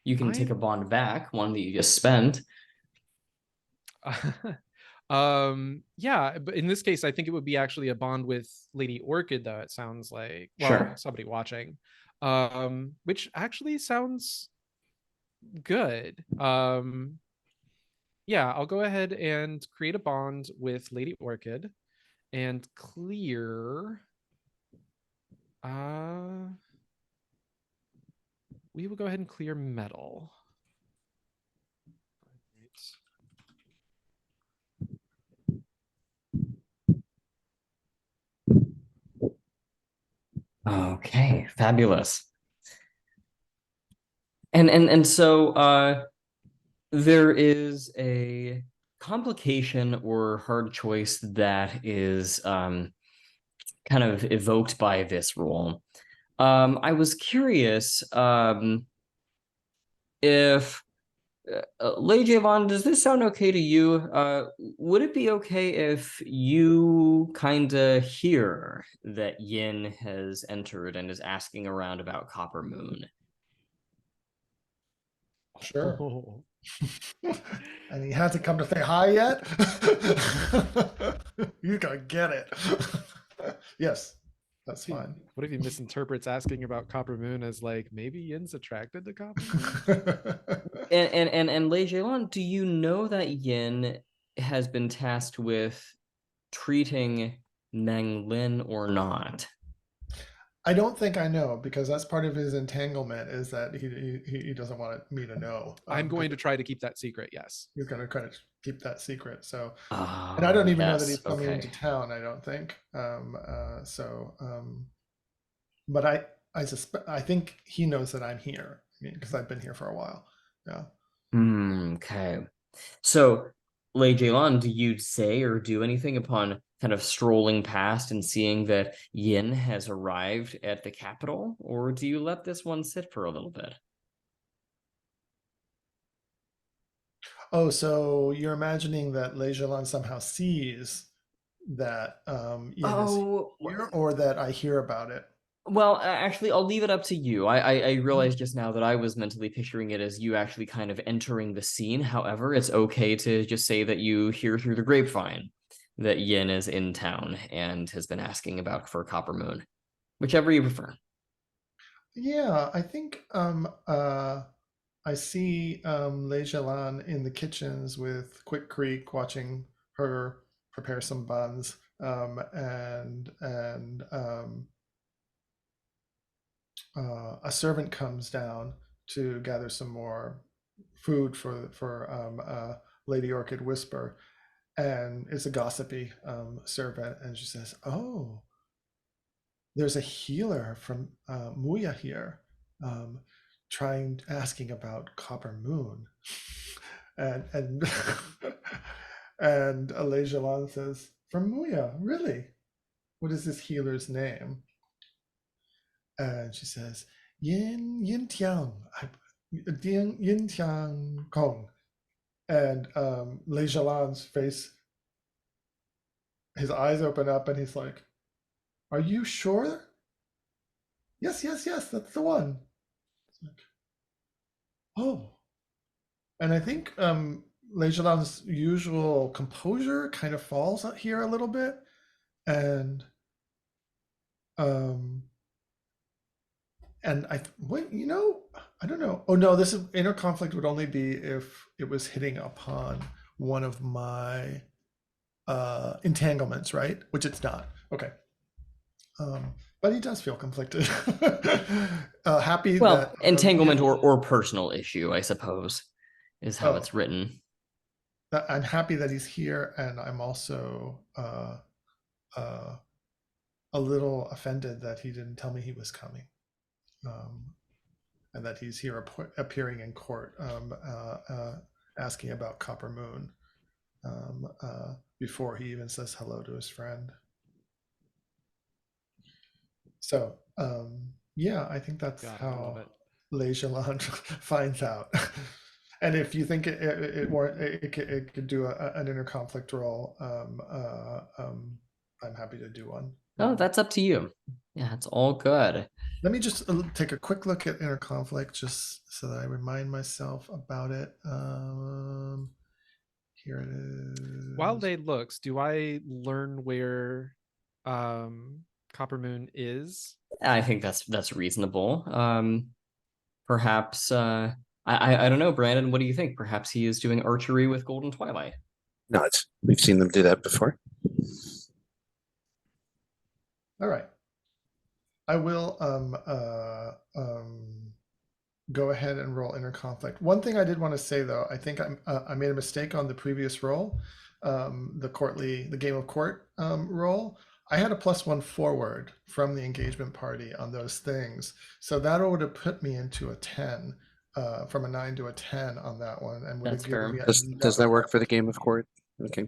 You can take a bond back, one that you just spent. Yeah, but in this case, I think it would be actually a bond with Lady Orchid, though. It sounds like, well, Sure. somebody watching, which actually sounds good. Yeah, I'll go ahead and create a bond with Lady Orchid and clear. We will go ahead and clear metal. Okay, fabulous. And so there is a complication or hard choice that is kind of evoked by this rule. I was curious if Lei Zhelan, does this sound okay to you? Would it be okay if you kind of hear that Yin has entered and is asking around about Copper Moon? Sure. Oh. And he hasn't come to say hi yet? You gotta get it. Yes, that's fine. What if he misinterprets asking about Copper Moon as like maybe Yin's attracted to Copper Moon? And Lei Zhelan, do you know that Yin has been tasked with treating Nang Lin or not? I don't think I know, because that's part of his entanglement, is that he doesn't want me to know. I'm going to try to keep that secret, yes. He's going to kind of keep that secret. So, Oh, and I don't even know that yes, he's coming okay. into town, I don't think. But I think he knows that I'm here. I mean, because I've been here for a while. Yeah. Okay. So, Lei Zhelan, do you say or do anything upon kind of strolling past and seeing that Yin has arrived at the capital, or do you let this one sit for a little bit? Oh, so you're imagining that Lei Zhelan somehow sees that Yin is here, or that I hear about it? Well, actually, I'll leave it up to you. I realized just now that I was mentally picturing it as you actually kind of entering the scene. However, it's okay to just say that you hear through the grapevine that Yin is in town and has been asking about for Copper Moon. Whichever you prefer. Yeah, I think I see Lei Zhelan in the kitchens with Quick Creek, watching her prepare some buns, and a servant comes down to gather some more food for Lady Orchid Whisper, and it's a gossipy servant, and she says, "Oh, there's a healer from Muya here, asking about Copper Moon," and and Lei Zhelan says, "From Muya, really? What is this healer's name?" And she says, Yin Tiankong. And Lei Zhelan's face, his eyes open up, and he's like, "Are you sure?" Yes, yes, yes, that's the one. It's like, oh. And I think Lei Zhelan's usual composure kind of falls out here a little bit. And I don't know. Oh no, this inner conflict would only be if it was hitting upon one of my entanglements, right? Which it's not. Okay. But he does feel conflicted. Happy that entanglement or personal issue, I suppose, is how it's written. I'm happy that he's here, and I'm also a little offended that he didn't tell me he was coming. And that he's here appearing in court, asking about Copper Moon, before he even says hello to his friend. So Yeah, I think that's God, I love how it. Lei Zhelan finds out. And if you think it could do an inner conflict role, I'm happy to do one. Oh, that's up to you. Yeah, it's all good. Let me just take a quick look at inner conflict, just so that I remind myself about it. Here it is. While Lei looks, do I learn where Copper Moon is? I think that's reasonable. Perhaps I don't know, Brandon. What do you think? Perhaps he is doing archery with Golden Twilight. No, we've seen them do that before. All right. I will go ahead and roll inner conflict. One thing I did want to say though, I think I made a mistake on the previous roll, the game of court roll. I had a +1 forward from the engagement party on those things, so that would have put me into a 10, from a 9 to a 10 on that one, and would That's have given fair. me. Does that work for the game of court? Okay.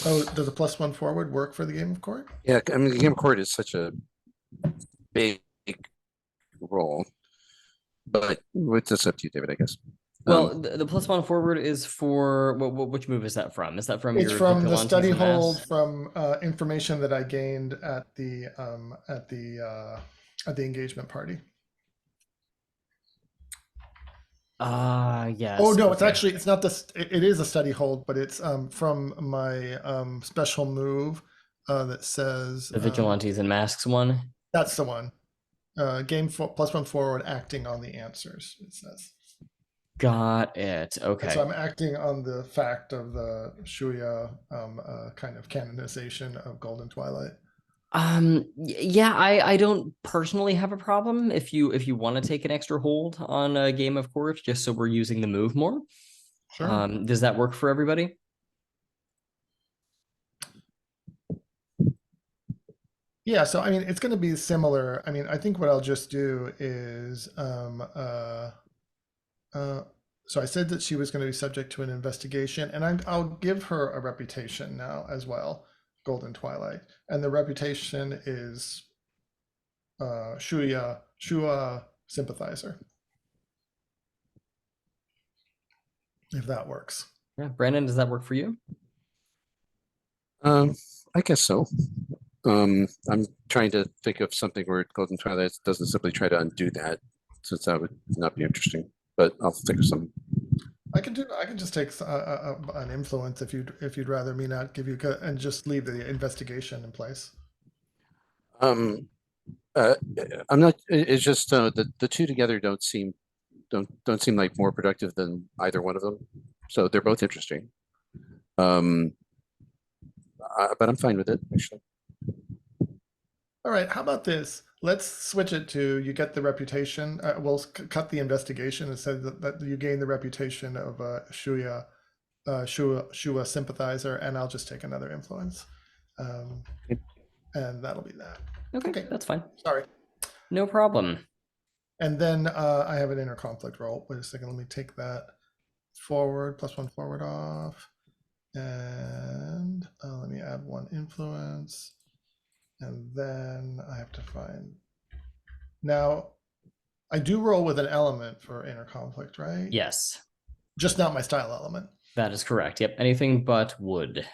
Oh, does a +1 forward work for the game of court? Yeah, I mean the game of court is such a big role, but it's up to you, David, I guess. Well, the +1 forward is for which move is that from? Is that from It's your from the Vigilantes study and hold Mass? from information that I gained at the engagement party. Yes. Oh no, okay. it's not this. It is a study hold, but it's from my special move that says The Vigilantes and Masks one. that's the one. Game +1 forward, acting on the answers. It says. Got it. And Okay. so I'm acting on the fact of the Shuya kind of canonization of Golden Twilight. Yeah, I don't personally have a problem if you want to take an extra hold on a game of court, just so we're using the move more. Sure. Does that work for everybody? Yeah, so I mean, it's going to be similar. I mean, I think what I'll just do is, so I said that she was going to be subject to an investigation, and I'll give her a reputation now as well, Golden Twilight, and the reputation is Shua sympathizer, if that works. Yeah, Brandon, does that work for you? I guess so. I'm trying to think of something where Golden Twilight doesn't simply try to undo that, since that would not be interesting. But I'll think of something. I can just take an influence if you'd rather me not give you and just leave the investigation in place. I'm not. It's just the two together don't seem like more productive than either one of them. So they're both interesting. But I'm fine with it actually. All right, how about this? Let's switch it to you get the reputation. We'll cut the investigation and say that you gain the reputation of Shua sympathizer, and I'll just take another influence, and that'll be that. Okay, that's fine. Sorry. No problem. And then I have an inner conflict roll. Wait a second. Let me take that forward, +1 forward off, and let me add 1 influence. And then I have to find. Now, I do roll with an element for inner conflict, right? Yes. Just not my style element. That is correct. Yep. Anything but wood.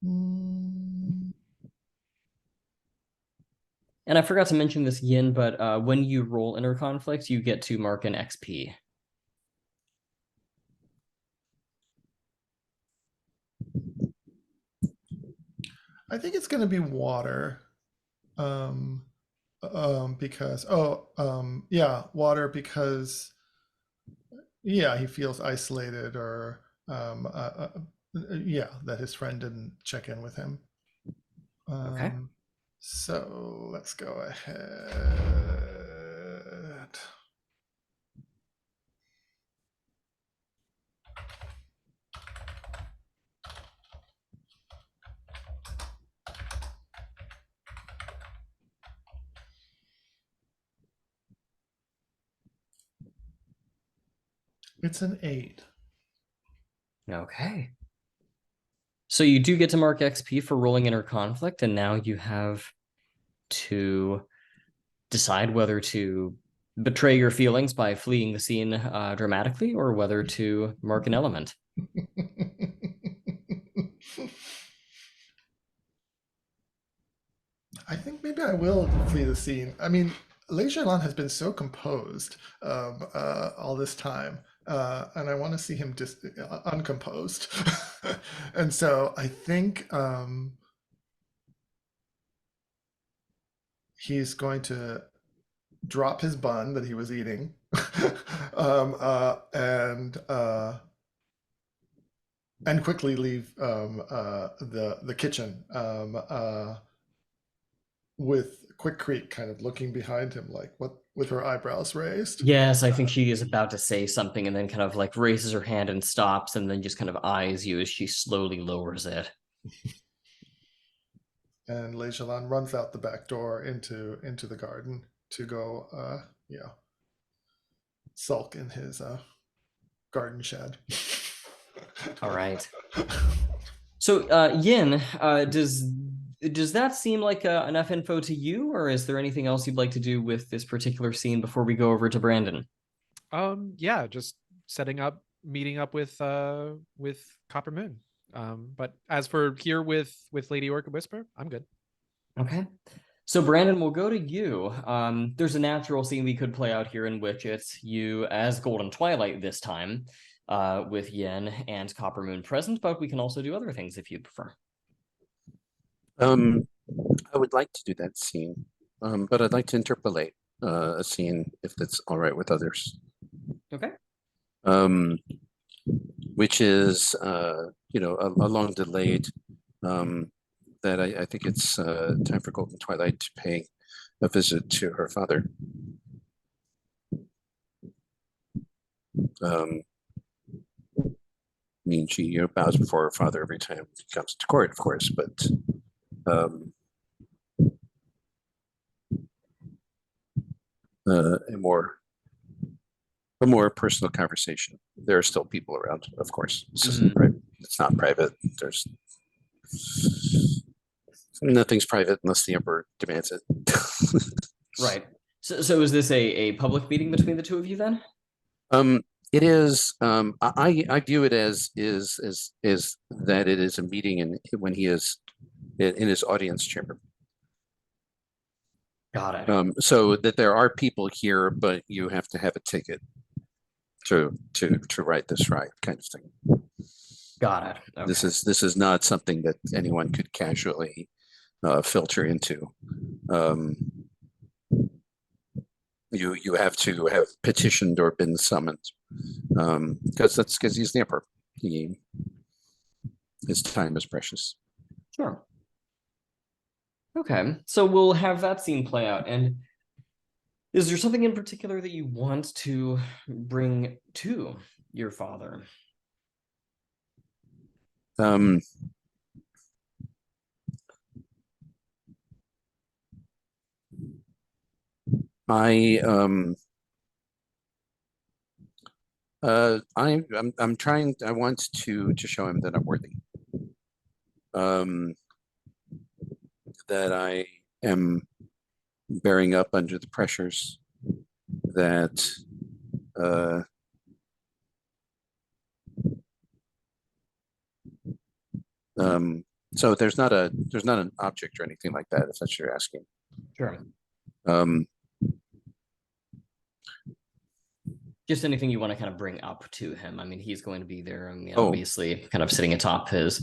And I forgot to mention this, Yin, but when you roll inner conflict, you get to mark an XP. I think it's going to be water. Because yeah, water because yeah, he feels isolated, or yeah, that his friend didn't check in with him. Okay. So let's go ahead. It's an 8. Okay. So you do get to mark XP for rolling inner conflict, and now you have to decide whether to betray your feelings by fleeing the scene dramatically, or whether to mark an element. I think maybe I will flee the scene. I mean, Lei Zhelan has been so composed all this time, and I want to see him just uncomposed. And so I think he's going to drop his bun that he was eating, and quickly leave the kitchen. With quick creek kind of looking behind him, like what, with her eyebrows raised. Yes, I think she is about to say something and then kind of like raises her hand and stops and then just kind of eyes you as she slowly lowers it. And Lei Zhelan runs out the back door into the garden to go, sulk in his garden shed. All right. So, Yin, does that seem like enough info to you, or is there anything else you'd like to do with this particular scene before we go over to Brandon? Yeah, just meeting up with Copper Moon. But as for here with Lady Orchid Whisper, I'm good. Okay. So Brandon, we'll go to you. There's a natural scene we could play out here in which it's you as Golden Twilight this time, with Yin and Copper Moon present, but we can also do other things if you'd prefer. I would like to do that scene, but I'd like to interpolate a scene if that's all right with others. Okay. Which is, a long delayed, that I think it's time for Golden Twilight to pay a visit to her father. I mean, she bows before her father every time he comes to court, of course, but a more personal conversation. There are still people around, of course. It's not private. There's nothing's private unless the emperor demands it. Right. So is this a public meeting between the two of you then? It is. I view it as that it is a meeting when he is in his audience chamber. Got it. So that there are people here, but you have to have a ticket to write this right, kind of thing. Got it. Okay. This is not something that anyone could casually filter into. You have to have petitioned or been summoned, because he's the emperor. His time is precious. Sure. Okay, so we'll have that scene play out. And is there something in particular that you want to bring to your father? I'm trying. I want to show him that I'm worthy. That I am bearing up under the pressures. That so there's not an object or anything like that, if that's what you're asking. Sure. Just anything you want to kind of bring up to him. I mean, he's going to be there, and obviously kind of sitting atop his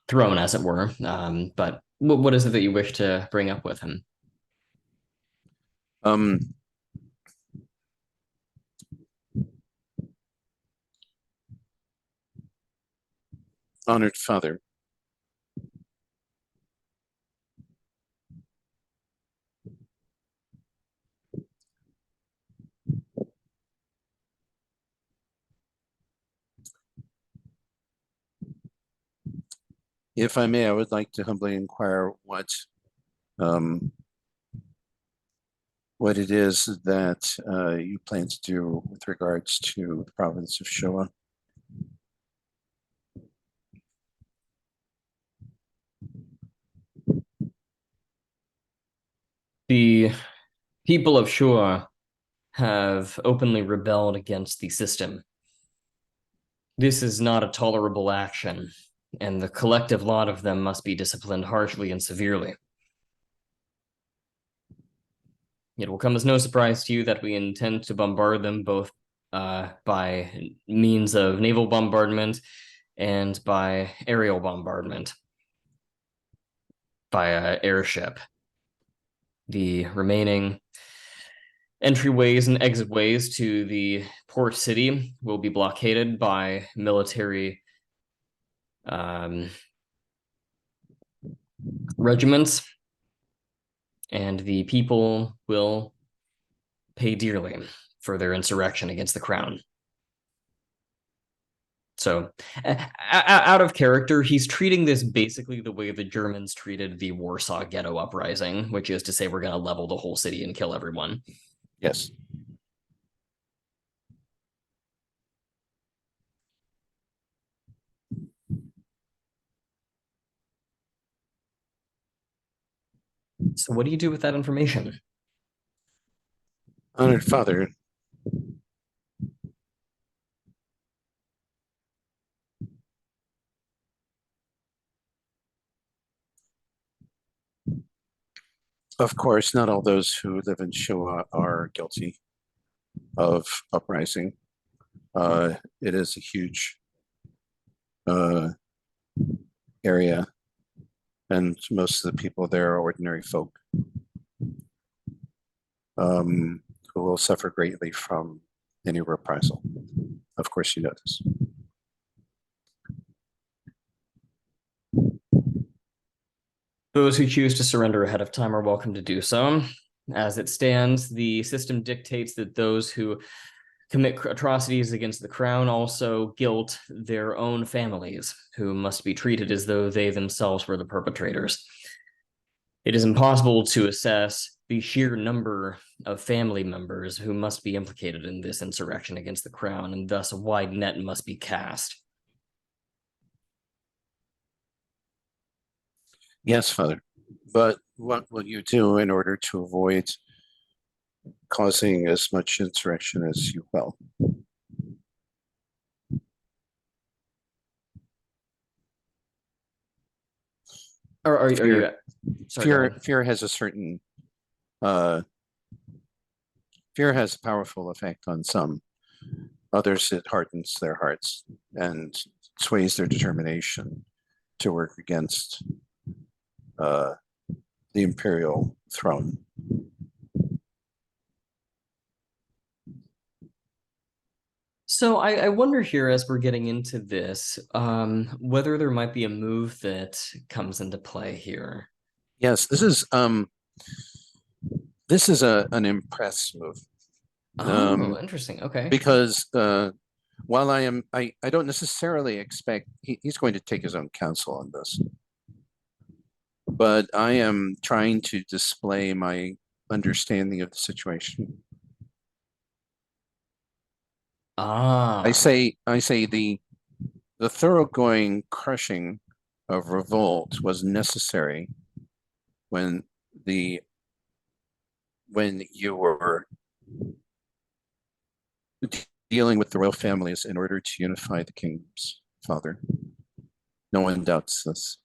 throne, as it were. But what is it that you wish to bring up with him? Honored father, if I may, I would like to humbly inquire what it is that you plan to do with regards to the province of Showa. The people of Shua have openly rebelled against the system. This is not a tolerable action, and the collective lot of them must be disciplined harshly and severely. It will come as no surprise to you that we intend to bombard them both by means of naval bombardment and by aerial bombardment via airship. The remaining entryways and exitways to the port city will be blockaded by military regiments, and the people will pay dearly for their insurrection against the crown. So, out of character, he's treating this basically the way the Germans treated the Warsaw Ghetto Uprising, which is to say we're going to level the whole city and kill everyone. Yes. So what do you do with that information? Honored Father, of course, not all those who live in Showa are guilty of uprising. It is a huge area, and most of the people there are ordinary folk who will suffer greatly from any reprisal. Of course, you know this. Those who choose to surrender ahead of time are welcome to do so. As it stands, the system dictates that those who commit atrocities against the crown also guilt their own families, who must be treated as though they themselves were the perpetrators. It is impossible to assess the sheer number of family members who must be implicated in this insurrection against the crown, and thus a wide net must be cast. Yes, Father. But what will you do in order to avoid causing as much insurrection as you will? Are you? Sorry, Fear has a certain fear has a powerful effect on some. Others, it hardens their hearts and sways their determination to work against the imperial throne. So I wonder here, as we're getting into this, whether there might be a move that comes into play here. Yes, this is an impress move. Oh, interesting. Okay. Because while I don't necessarily expect he's going to take his own counsel on this, but I am trying to display my understanding of the situation. I say the thoroughgoing crushing of revolt was necessary when you were dealing with the royal families in order to unify the kingdoms, Father. No one doubts this.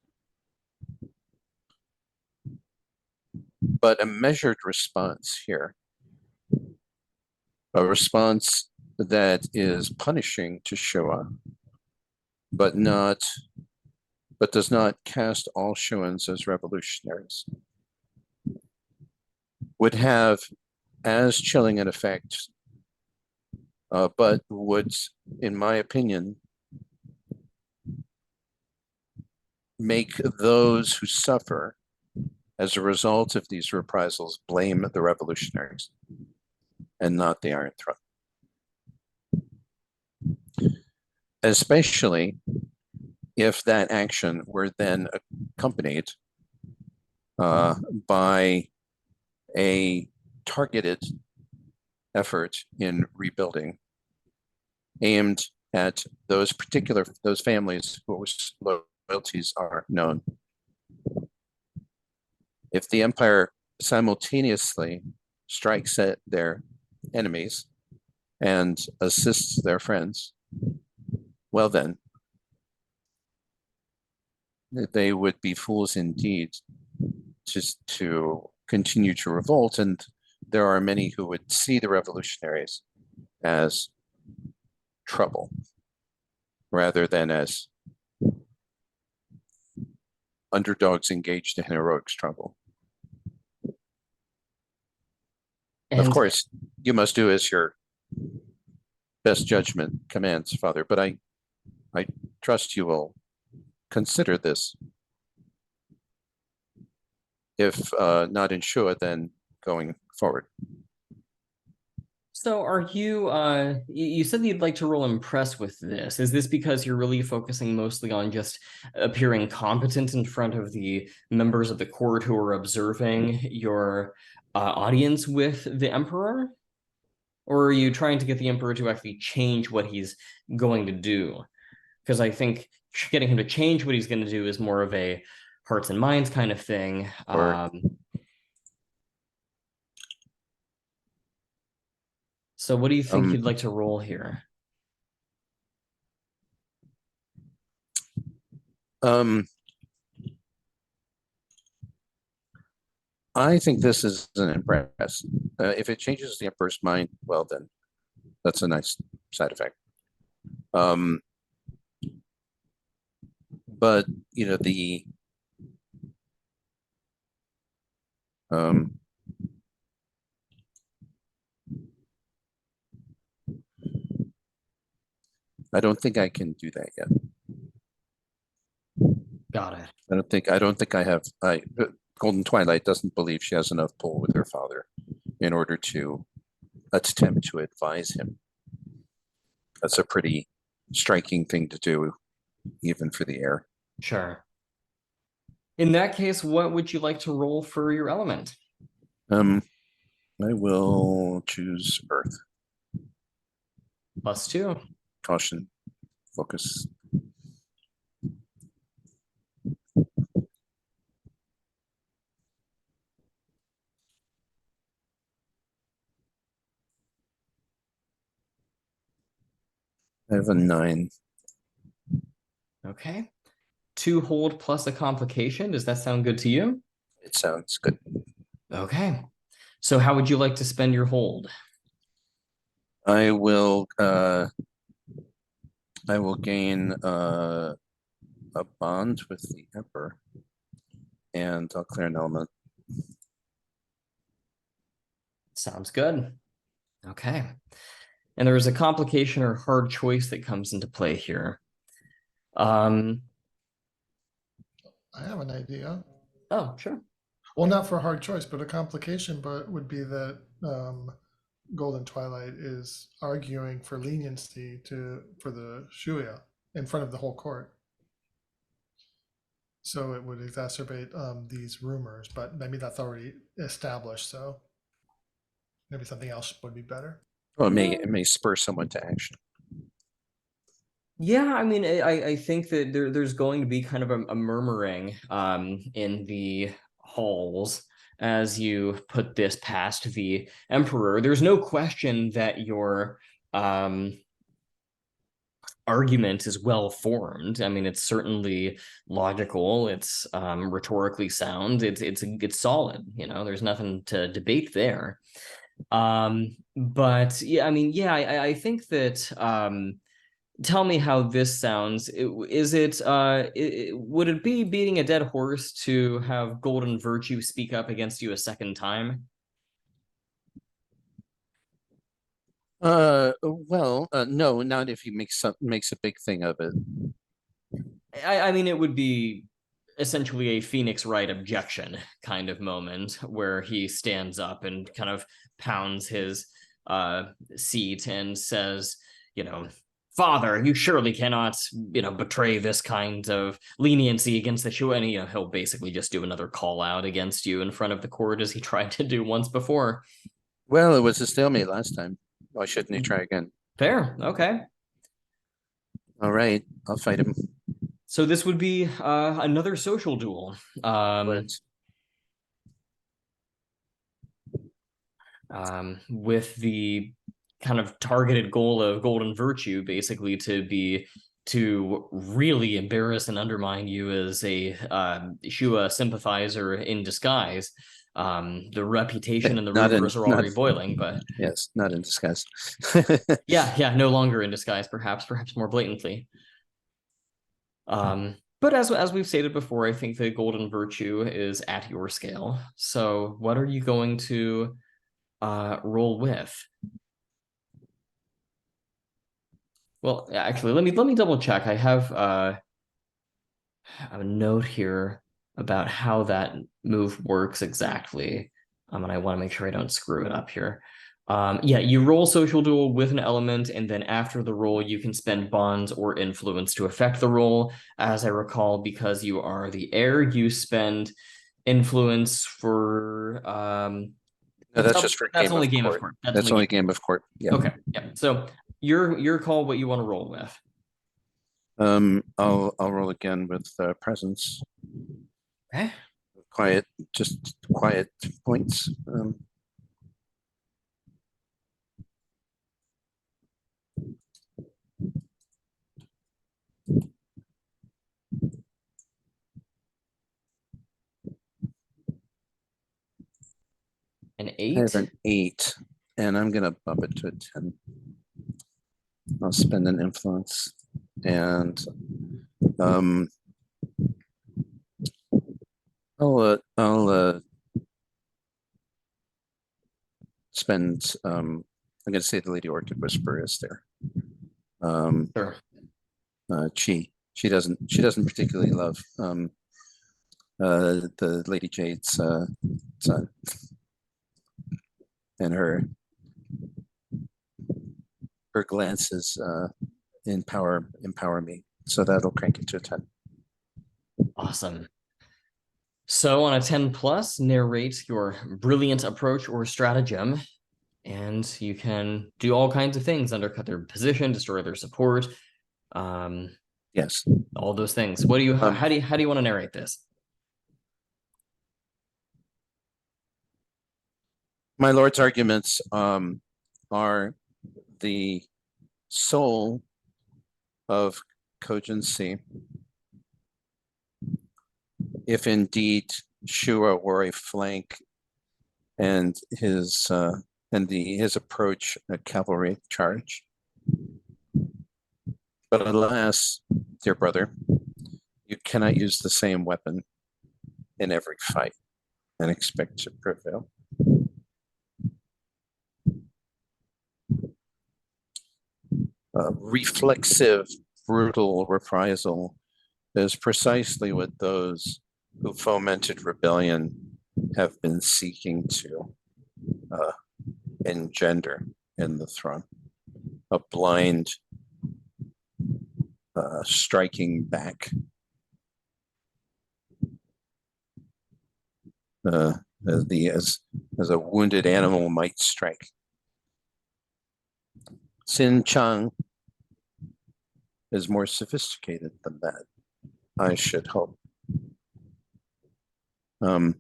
But a measured response here, a response that is punishing to Showa, but does not cast all Shoans as revolutionaries, would have as chilling an effect, but would, in my opinion, make those who suffer as a result of these reprisals blame the revolutionaries and not the Iron Throne. Especially if that action were then accompanied by a targeted effort in rebuilding aimed at those families whose loyalties are known. If the empire simultaneously strikes at their enemies and assists their friends, well then, they would be fools indeed just to continue to revolt. And there are many who would see the revolutionaries as trouble rather than as underdogs engaged in heroic struggle. Of course, you must do as your best judgment commands, Father, but I trust you will consider this. If not in Shua, then going forward. So are you, you said that you'd like to roll impress with this. Is this because you're really focusing mostly on just appearing competent in front of the members of the court who are observing your audience with the Emperor? Or are you trying to get the Emperor to actually change what he's going to do? Because I think getting him to change what he's going to do is more of a hearts and minds kind of thing. So what do you think you'd like to roll here? I think this is an impress. If it changes the Emperor's mind, well then, that's a nice side effect. But you know I don't think I can do that yet. Got it. I don't think I have. Golden Twilight doesn't believe she has enough pull with her father in order to attempt to advise him. That's a pretty striking thing to do, even for the heir. Sure. In that case, what would you like to roll for your element? I will choose Earth. +2. Caution. Focus. I have a 9. Okay. 2 hold plus a complication. Does that sound good to you? It sounds good. Okay. So how would you like to spend your hold? I will gain a bond with the Emperor, and I'll clear an element. Sounds good. Okay. And there is a complication or hard choice that comes into play here. I have an idea. Oh, sure. Well, not for a hard choice, but a complication, but would be that Golden Twilight is arguing for leniency for the Shuya in front of the whole court. So it would exacerbate these rumors, but maybe that's already established. So maybe something else would be better. Well, it may spur someone to action. Yeah, I mean, I think that there's going to be kind of a murmuring in the halls as you put this past the Emperor. There's no question that your argument is well formed. I mean, it's certainly logical. It's rhetorically sound. It's solid. You know, there's nothing to debate there. But yeah, I mean, yeah, I think that tell me how this sounds. Is it would it be beating a dead horse to have Golden Virtue speak up against you a second time? Well, no, not if he makes a big thing of it. I mean, it would be essentially a Phoenix Wright objection kind of moment where he stands up and kind of pounds his seat and says, you know, Father, you surely cannot, you know, betray this kind of leniency against the Shu. And, you know, he'll basically just do another call out against you in front of the court as he tried to do once before. Well, it was a stalemate last time. Why shouldn't he try again? Fair. Okay. All right, I'll fight him. So this would be another social duel. with the kind of targeted goal of golden virtue, basically to really embarrass and undermine you as a Shua sympathizer in disguise. The reputation and the rumors are already boiling, but yes, not in disguise. yeah, no longer in disguise, perhaps more blatantly. But as we've stated before, I think the golden virtue is at your scale. So what are you going to roll with? Well, actually, let me double check. I have a note here about how that move works exactly. And I want to make sure I don't screw it up here. Yeah, you roll social duel with an element, and then after the roll, you can spend bonds or influence to affect the roll. As I recall, because you are the heir, you spend influence for No, that's just for that's game only of game court. of court. That's only game of court. Yeah. Okay, yeah. So your call what you want to roll with. I'll roll again with presence. Okay. Quiet, just quiet points. An I have 8. an 8, and I'm gonna bump it to a 10. I'll spend an influence, and I'll spend. I'm gonna say the Lady Orchid Whisperer is there. Sure. She doesn't particularly love the Lady Jade's son, and her glances empower me, so that'll crank it to a 10. Awesome. So on a 10 plus, narrate your brilliant approach or stratagem, and you can do all kinds of things: undercut their position, destroy their support, Yes, all those things. What do you how do you want to narrate this? my lord's arguments are the soul of cogency. If indeed Shua were a flank, and his approach a cavalry charge. But alas, dear brother, you cannot use the same weapon in every fight and expect to prevail. Reflexive, brutal reprisal is precisely what those who fomented rebellion have been seeking to engender in the throne. A blind striking back. As a wounded animal might strike. Xin Chang is more sophisticated than that, I should hope. Xin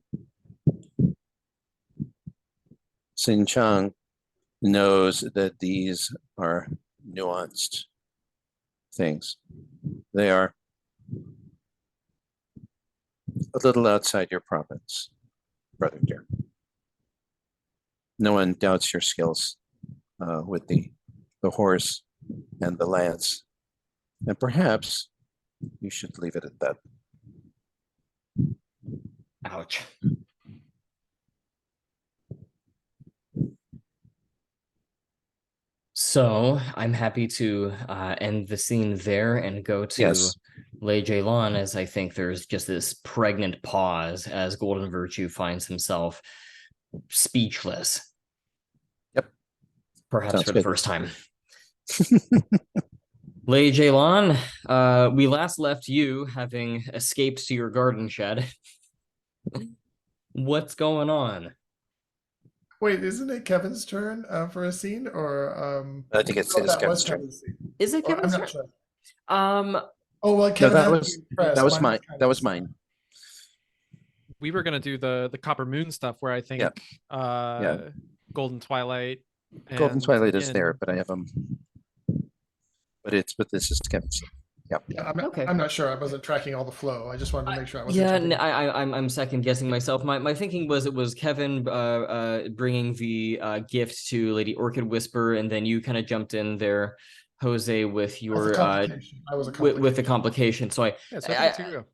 Chang knows that these are nuanced things. They are a little outside your province, brother dear. No one doubts your skills with the horse and the lance, and perhaps you should leave it at that. Ouch. So I'm happy to end the scene there and go to Lei Zhelan, as I think there's just this pregnant pause as Golden Virtue finds himself speechless. Yep. Perhaps Sounds for good. the first time. Lei Zhelan, we last left you having escaped to your garden shed. What's going on? Wait, isn't it Kevin's turn for a scene, or I think it's Kevin's turn. Kevin's scene. Is it Kevin's I'm turn? not sure. Oh well, Kevin, that was mine. We were gonna do the Copper Moon stuff where I think Golden Twilight. Golden and Twilight is there, Yin. but I have but this is Kevin's. Yeah. Yeah, Okay. I'm not sure. I wasn't tracking all the flow. I just wanted to make sure I wasn't Yeah, jumping. I'm second guessing myself. My thinking was it was Kevin bringing the gift to Lady Orchid Whisper, and then you kind of jumped in there, Jose, with As a your complication. I was a with the complication. complication. So Yeah, so I think it's you.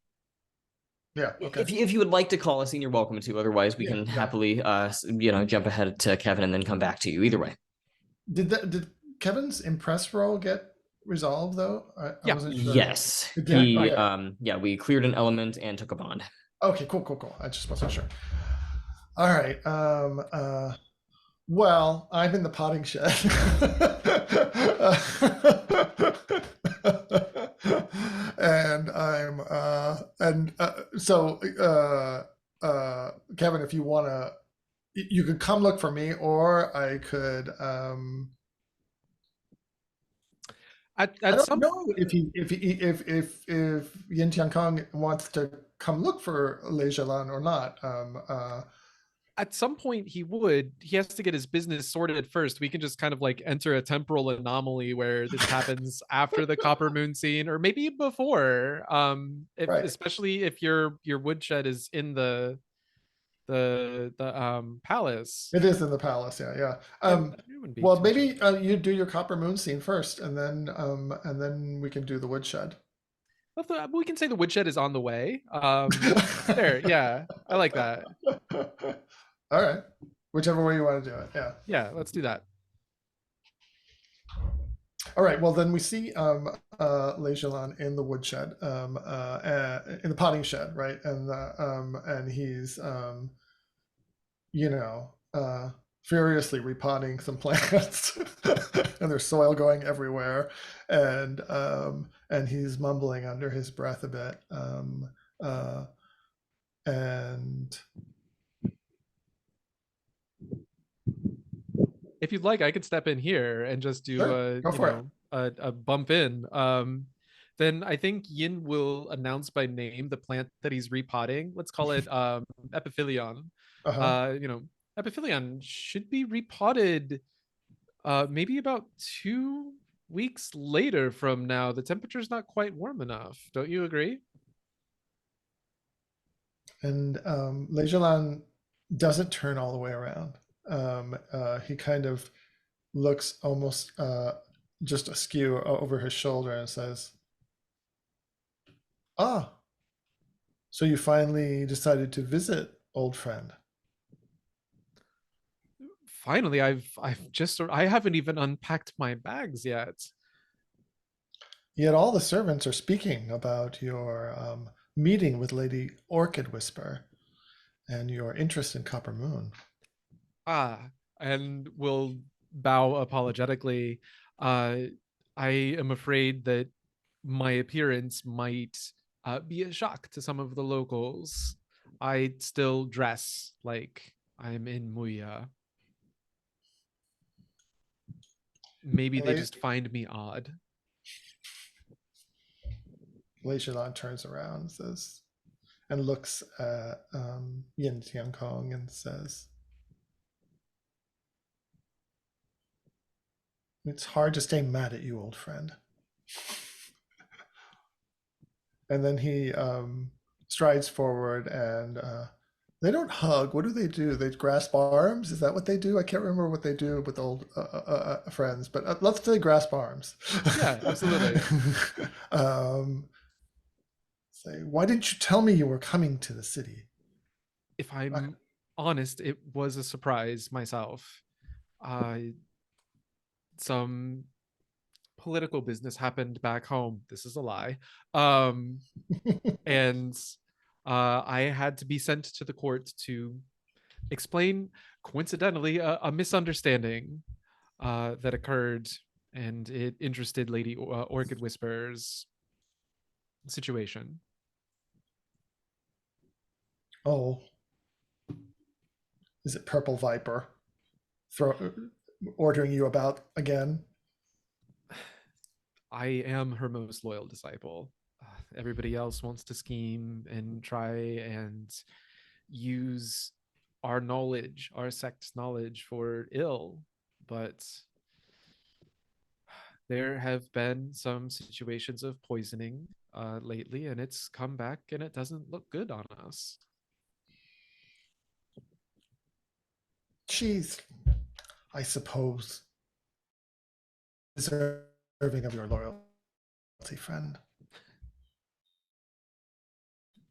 Yeah. Okay. if you would like to call us in, you're welcome to. Otherwise, we can happily jump ahead to Kevin and then come back to you. Either way. Did Kevin's impress roll get resolved though? I Yeah. wasn't sure. Yes, It did, he okay. we cleared an element and took a bond. Okay, cool. I just wasn't sure. All right. Well, I'm in the potting shed. And Kevin, if you want to, you could come look for me, or I could I don't know if Yin Tiankong wants to come look for Lei Zhelan or not. At some point he has to get his business sorted first. We can just kind of like enter a temporal anomaly where this happens after the Copper Moon scene, or maybe before. Right. Especially if your woodshed is in the palace. It is in the palace, yeah. Well, maybe you do your Copper Moon scene first, and then we can do the woodshed. We can say the woodshed is on the way. There, yeah, I like that. All right, whichever way you want to do it, yeah. Yeah, let's do that. All right. Well, then we see Lei Zhelan in the woodshed, in the potting shed, right? And he's furiously repotting some plants, and there's soil going everywhere, and he's mumbling under his breath a bit, and if you'd like, I could step in here and just do a bump in. Then I think Yin will announce by name the plant that he's repotting. Let's call it Epiphylion. Epiphylion should be repotted maybe about 2 weeks later from now. The temperature's not quite warm enough. Don't you agree? And Lei Zhelan doesn't turn all the way around. He kind of looks almost just askew over his shoulder and says, "Ah, so you finally decided to visit, old friend." Finally, I haven't even unpacked my bags yet. Yet all the servants are speaking about your meeting with Lady Orchid Whisper and your interest in Copper Moon. And will bow apologetically. I am afraid that my appearance might be a shock to some of the locals. I still dress like I'm in Muya. Maybe they just find me odd. Lei Zhelan turns around and says, and looks at Yin Tiankong and says, "It's hard to stay mad at you, old friend." And then he strides forward, and they don't hug. What do? They grasp arms? Is that what they do? I can't remember what they do with old friends, but let's say grasp arms. Yeah, absolutely. Say, "Why didn't you tell me you were coming to the city?" If I'm honest, it was a surprise myself. Some political business happened back home. This is a lie. And I had to be sent to the court to explain, coincidentally, a misunderstanding that occurred, and it interested Lady Orchid Whisper's situation. Oh, is it Purple Viper ordering you about again? I am her most loyal disciple. Everybody else wants to scheme and try and use our knowledge, our sect's knowledge, for ill, but there have been some situations of poisoning lately, and it's come back and it doesn't look good on us. She's, I suppose, deserving of your loyalty, friend.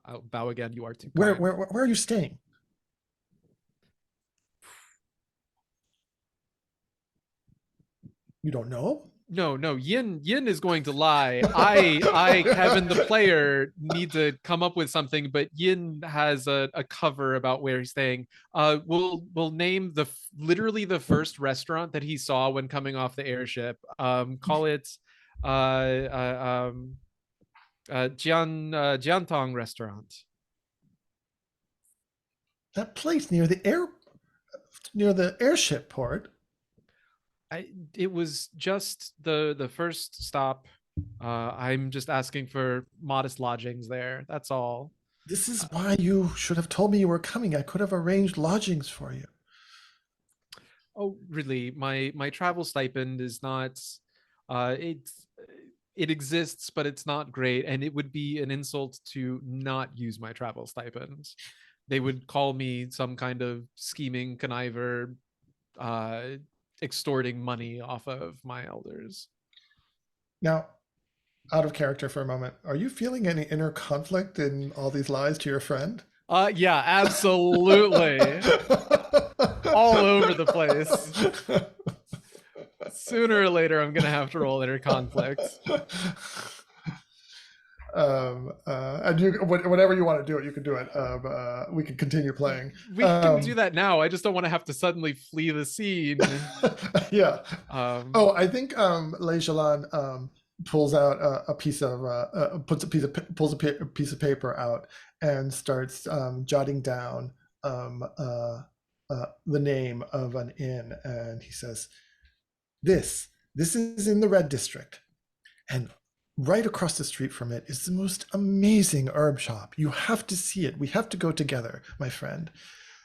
I'll bow again. You are too Where kind. are you staying? You don't know? No, Yin is going to lie. I Kevin the player need to come up with something, but Yin has a cover about where he's staying. We'll name literally the first restaurant that he saw when coming off the airship. Call it Jiantong restaurant. That place near the airship port. It was just the first stop. I'm just asking for modest lodgings there. That's all. This is why you should have told me you were coming. I could have arranged lodgings for you. Oh, really? My travel stipend is not. It exists, but it's not great, and it would be an insult to not use my travel stipend. They would call me some kind of scheming conniver, extorting money off of my elders. Now, out of character for a moment, are you feeling any inner conflict in all these lies to your friend? Yeah, absolutely. All over the place. Sooner or later, I'm gonna have to roll inner conflict. And you, whatever you want to do it, you can do it. We can continue playing. We can do that now. I just don't want to have to suddenly flee the scene. Yeah. I think Lei Zhelan pulls out a piece of pulls a piece of paper out and starts jotting down the name of an inn, and he says, "This is in the Red District, and right across the street from it is the most amazing herb shop. You have to see it. We have to go together, my friend.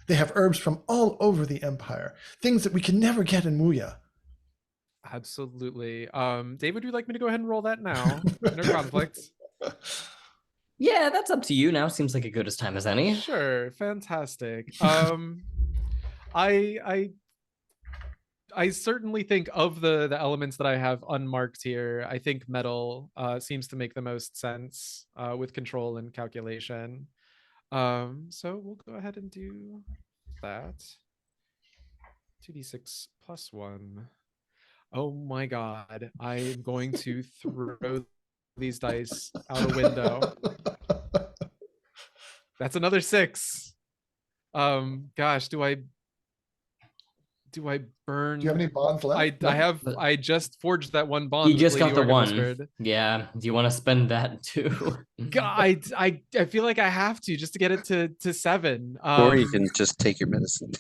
They have herbs from all over the empire, things that we can never get in Wuya." Absolutely. David, would you like me to go ahead and roll that now? Inner conflict. Yeah, that's up to you now. Seems like a good as time as any. Sure, fantastic. I certainly think of the elements that I have unmarked here, I think metal seems to make the most sense with control and calculation. So we'll go ahead and do that. 2d6 plus 1. Oh my god, I'm going to throw these dice out a window. That's another 6. Gosh, do I burn? Do you have any bonds left? I just forged that one bond. You just got the one. Whispered. Yeah. Do you want to spend that too? God, I feel like I have to just to get it to 7. Or you can just take your medicine.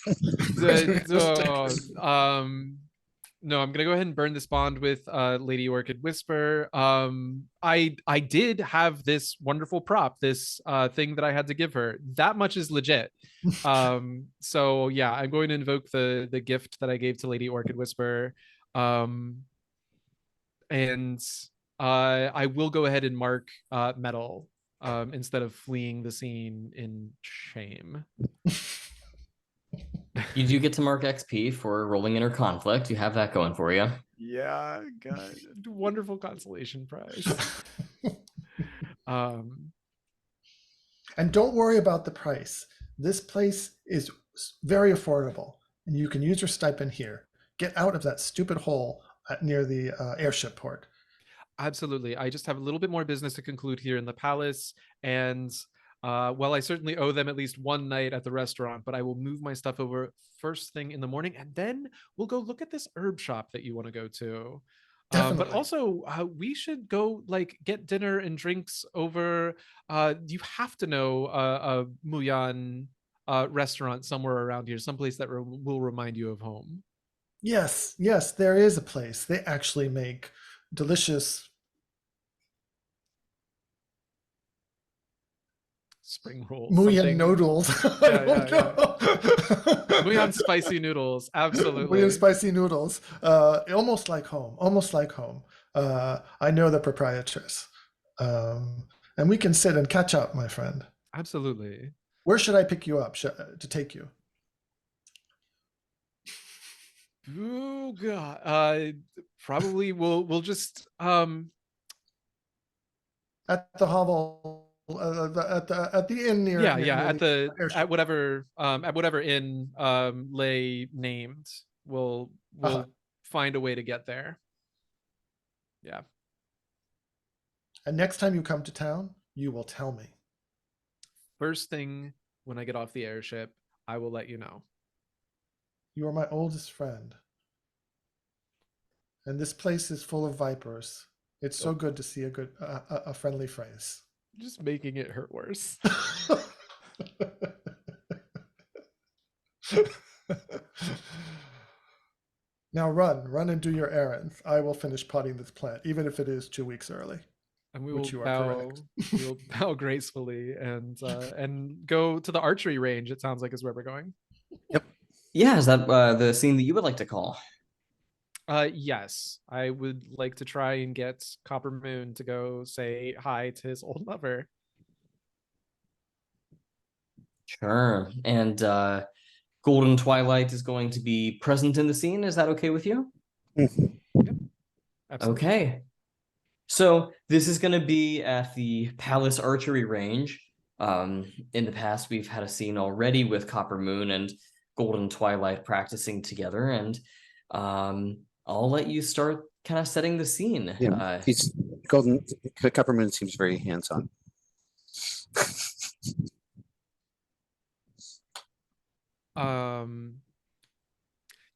No, I'm gonna go ahead and burn this bond with Lady Orchid Whisper. I did have this wonderful prop, this thing that I had to give her. That much is legit. So yeah, I'm going to invoke the gift that I gave to Lady Orchid Whisper. And I will go ahead and mark metal instead of fleeing the scene in shame. You do get to mark XP for rolling inner conflict. You have that going for you. Yeah, God, wonderful consolation prize. And don't worry about the price. This place is very affordable, and you can use your stipend here. Get out of that stupid hole near the airship port. Absolutely. I just have a little bit more business to conclude here in the palace, and well, I certainly owe them at least one night at the restaurant, but I will move my stuff over first thing in the morning, and then we'll go look at this herb shop that you want to go to. But also, we should go like get dinner and drinks over. You have to know a Muyan restaurant somewhere around here, someplace that will remind you of home. Yes, there is a place. They actually make delicious. spring rolls. Muyan Something. noodles. Yeah, yeah, yeah. Muyan spicy noodles. Absolutely. Muyan spicy noodles. Almost like home. Almost like home. I know the proprietress. And we can sit and catch up, my friend. Absolutely. Where should I pick you up to take you? Oh god. Probably we'll just At the hovel, at the inn near yeah, near, yeah, near at the the airship. at whatever inn Lei named. We'll find a way to get there. Yeah. And next time you come to town, you will tell me. First thing when I get off the airship, I will let you know. You are my oldest friend. And this place is full of vipers. It's so good to see a friendly face. Just making it hurt worse. Now run and do your errands. I will finish potting this plant, even if it is 2 weeks early. And we Which will you are bow. correct. We will bow gracefully and go to the archery range. It sounds like is where we're going. Yep. Yeah, is that the scene that you would like to call? Yes, I would like to try and get Copper Moon to go say hi to his old lover. Sure. And Golden Twilight is going to be present in the scene. Is that okay with you? Yep. Absolutely. Okay. So this is going to be at the Palace Archery Range. In the past, we've had a scene already with Copper Moon and Golden Twilight practicing together, and I'll let you start kind of setting the scene. Yeah, Copper Moon seems very hands-on.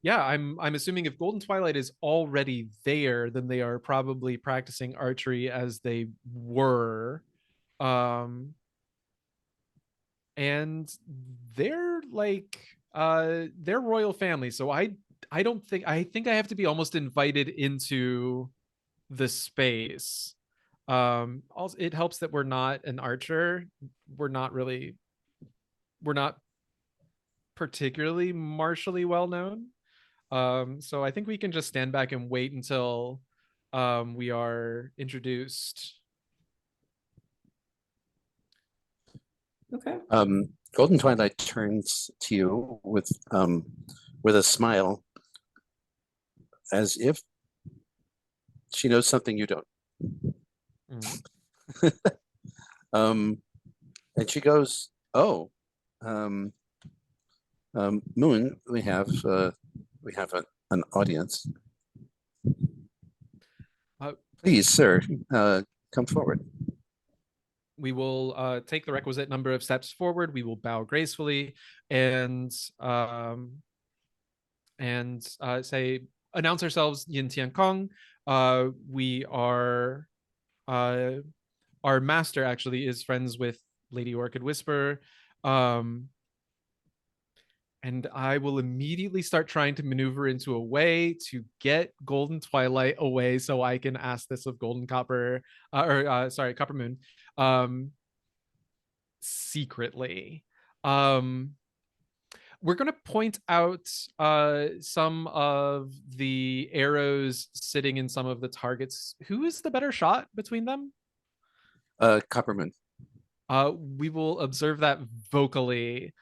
Yeah, I'm assuming if Golden Twilight is already there, then they are probably practicing archery as they were. And they're like they're royal family, so I think I have to be almost invited into the space. Also it helps that we're not an archer. We're not particularly martially well known. So I think we can just stand back and wait until we are introduced. Okay. Golden Twilight turns to you with a smile, as if she knows something you don't. And she goes, "Oh, Moon, we have an audience. Please, sir, come forward." We will take the requisite number of steps forward. We will bow gracefully and say, announce ourselves, Yin Tiankong. We are, our master actually is friends with Lady Orchid Whisper. And I will immediately start trying to maneuver into a way to get Golden Twilight away so I can ask this of Golden Copper, Copper Moon, secretly. We're going to point out some of the arrows sitting in some of the targets. Who is the better shot between them? Copper Moon. We will observe that vocally.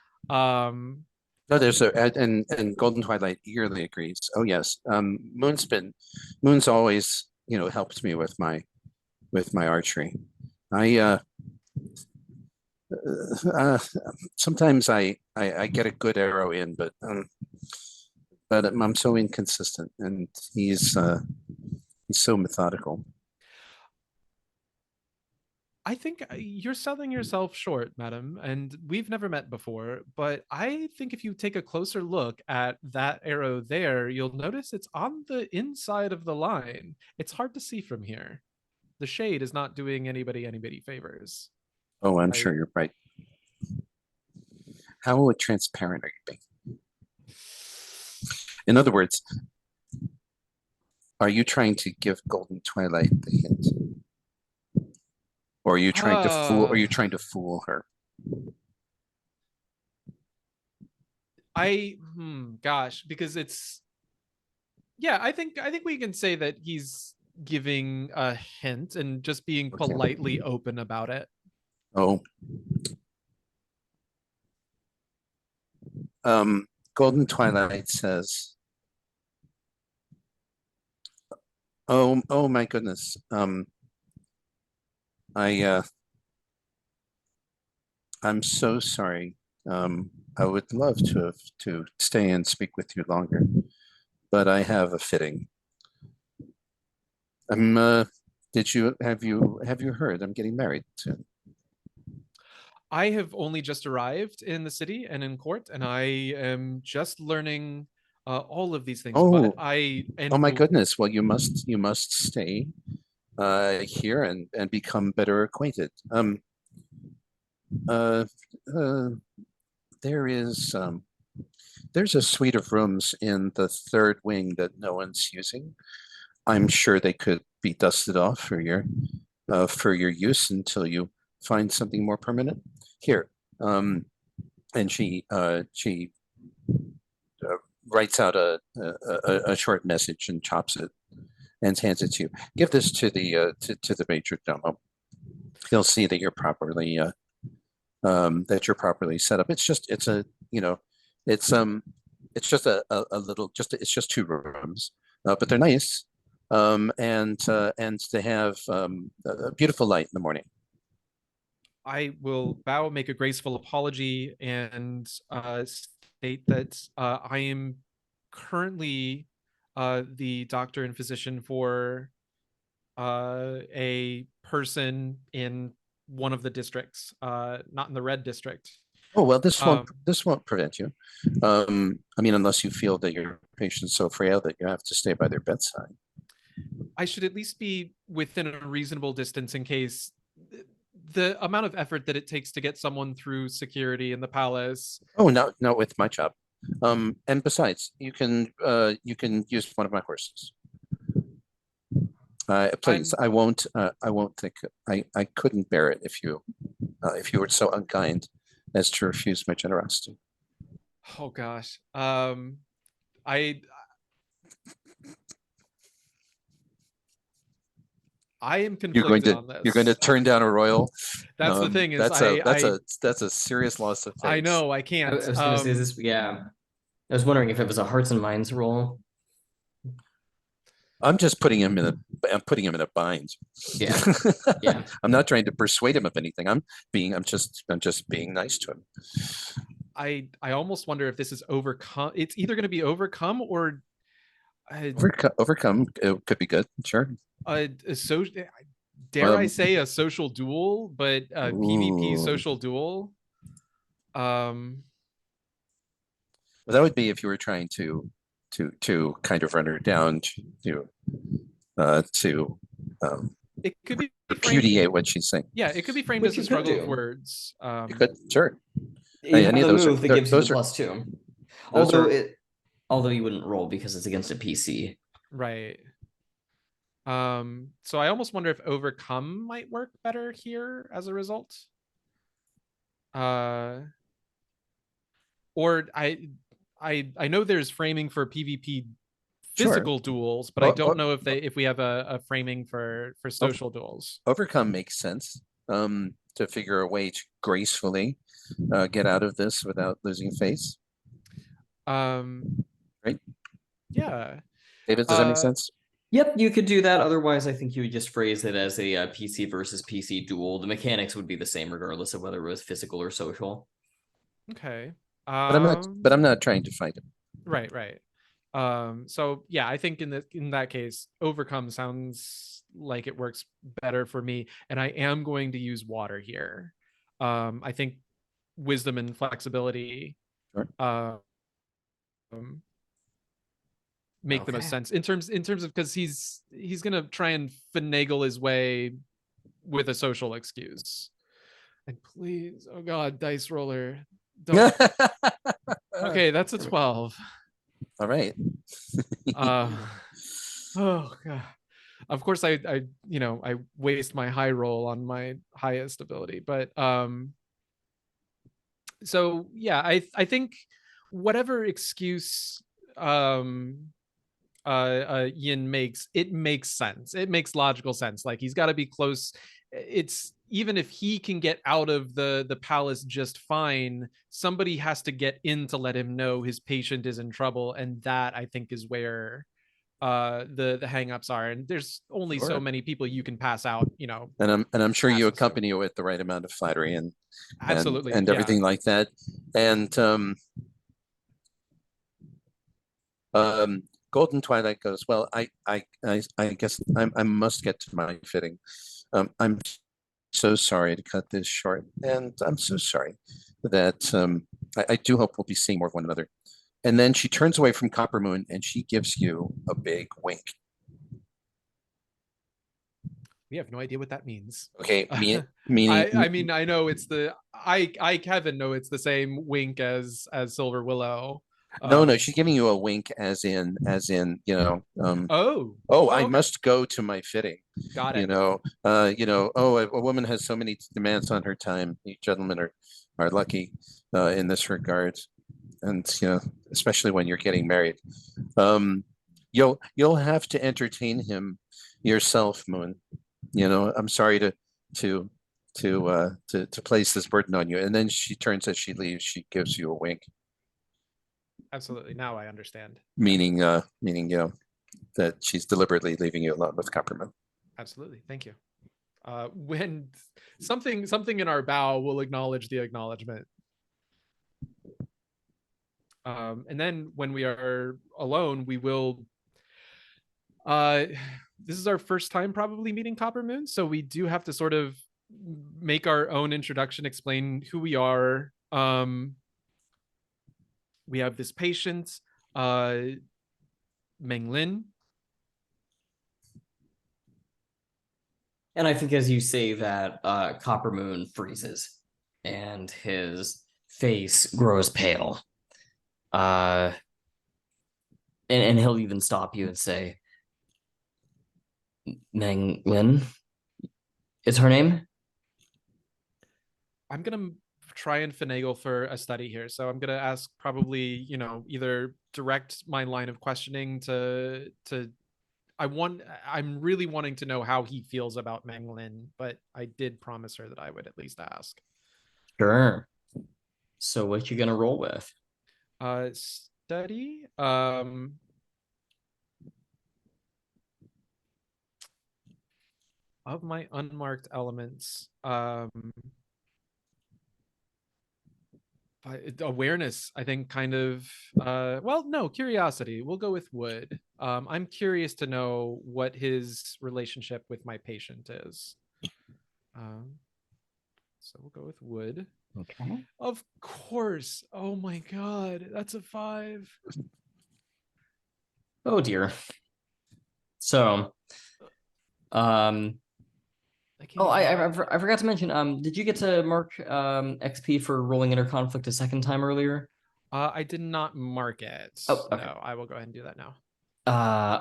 No, there's and Golden Twilight eagerly agrees. Oh yes, Moon's always helped me with my archery. Sometimes I get a good arrow in, but I'm so inconsistent, and he's so methodical. I think you're selling yourself short, madam, and we've never met before, but I think if you take a closer look at that arrow there, you'll notice it's on the inside of the line. It's hard to see from here. The shade is not doing anybody favors. Oh, I'm sure you're right. How transparent are you being? In other words, are you trying to give Golden Twilight the hint? Or are you trying to fool her? Gosh, because it's yeah, I think we can say that he's giving a hint and just being Okay. politely open about it. Oh. Golden Twilight says, oh my goodness. I'm so sorry. I would love to stay and speak with you longer, but I have a fitting. Have you heard? I'm getting married soon. I have only just arrived in the city and in court, and I am just learning all of these things. But Oh my goodness. Well, you must stay here and become better acquainted. Uh, uh, there's a suite of rooms in the third wing that no one's using. I'm sure they could be dusted off for your use until you find something more permanent. Here, and she writes out a short message and chops it and hands it to you. Give this to the major domo. He'll see that you're properly set up. It's just a little it's just 2 rooms, but they're nice. And to have a beautiful light in the morning. I will bow, make a graceful apology, and state that I am currently the doctor and physician for a person in one of the districts, not in the red district. Oh well, this won't prevent you. I mean, unless you feel that your patient's so frail that you have to stay by their bedside. I should at least be within a reasonable distance in case the amount of effort that it takes to get someone through security in the palace. Oh, not with my job. And besides, you can use one of my horses. Please, I won't think I couldn't bear it if you were so unkind as to refuse my generosity. Oh gosh. I am conflicted on this. You're going to turn down a royal. That's the thing is that's a serious loss of faith. I know I can't. I was gonna say this. Yeah, I was wondering if it was a hearts and minds roll. I'm putting him in a bind. Yeah, yeah. I'm not trying to persuade him of anything. I'm just being nice to him. I almost wonder if this is overcome. It's either going to be overcome or overcome. It could be good. Sure. Dare I say a social duel, but a PvP social duel. Well, that would be if you were trying to kind of run her down to it could be repudiate what she's saying. Yeah, it could be framed as a struggle of words. You could, sure. You have the move that gives you the +2. Although you wouldn't roll because it's against a PC. Right. So I almost wonder if overcome might work better here as a result. Or I know there's framing for PvP physical duels, but I don't know if we have a framing for social duels. Overcome makes sense. To figure a way to gracefully get out of this without losing face. Right? Yeah. David, does that make sense? Yep, you could do that. Otherwise, I think you would just phrase it as a PC versus PC duel. The mechanics would be the same regardless of whether it was physical or social. Okay. But I'm not trying to fight him. Right. So yeah, I think in that case, overcome sounds like it works better for me, and I am going to use water here. I think wisdom and flexibility make the most sense in terms of because he's gonna try and finagle his way with a social excuse. And please, oh god, dice roller, don't. Okay, that's a 12. All right. Oh god. Of course, I waste my high roll on my highest ability, but So yeah, I think whatever excuse Yin makes, it makes sense. It makes logical sense. Like he's got to be close. It's even if he can get out of the palace just fine, somebody has to get in to let him know his patient is in trouble, and that I think is where the hangups are. And there's only so Sure. many people you can pass out, And I'm sure you passes to. accompany it with the right amount of flattery and Absolutely, and yeah. everything like that. And Golden Twilight goes, well, I guess I must get to my fitting. I'm so sorry to cut this short, and I'm so sorry that I do hope we'll be seeing more of one another. And then she turns away from Copper Moon and she gives you a big wink. We have no idea what that means. Okay, meaning I mean, I know it's the I Kevin know it's the same wink as Silver Willow. no, she's giving you a wink as in Oh, I okay. must go to my fitting. Got it. A woman has so many demands on her time. You gentlemen are lucky in this regard, and especially when you're getting married. You'll have to entertain him yourself, Moon. I'm sorry to place this burden on you. And then she turns as she leaves. She gives you a wink, Absolutely. Now I understand. meaning that she's deliberately leaving you alone with Copperman. Absolutely. Thank you. When something in our bow will acknowledge the acknowledgement. And then when we are alone, we will. This is our first time probably meeting Copper Moon, so we do have to sort of make our own introduction, explain who we are. We have this patient, Meng Lin. And I think as you say that, Copper Moon freezes and his face grows pale. And he'll even stop you and say, Meng Lin is her name? I'm gonna try and finagle for a study here, so I'm gonna ask probably either direct my line of questioning to I'm really wanting to know how he feels about Meng Lin, but I did promise her that I would at least ask. Sure. So what you gonna roll with? Study. Of my unmarked elements, awareness, I think, kind of. Well, no, curiosity. We'll go with wood. I'm curious to know what his relationship with my patient is. So we'll go with wood. Okay. Of course. Oh my god, that's a 5. Oh dear. So, I forgot to mention. Did you get to mark XP for rolling inner conflict a second time earlier? I did not mark it. Oh, okay. No, I will go ahead and do that now.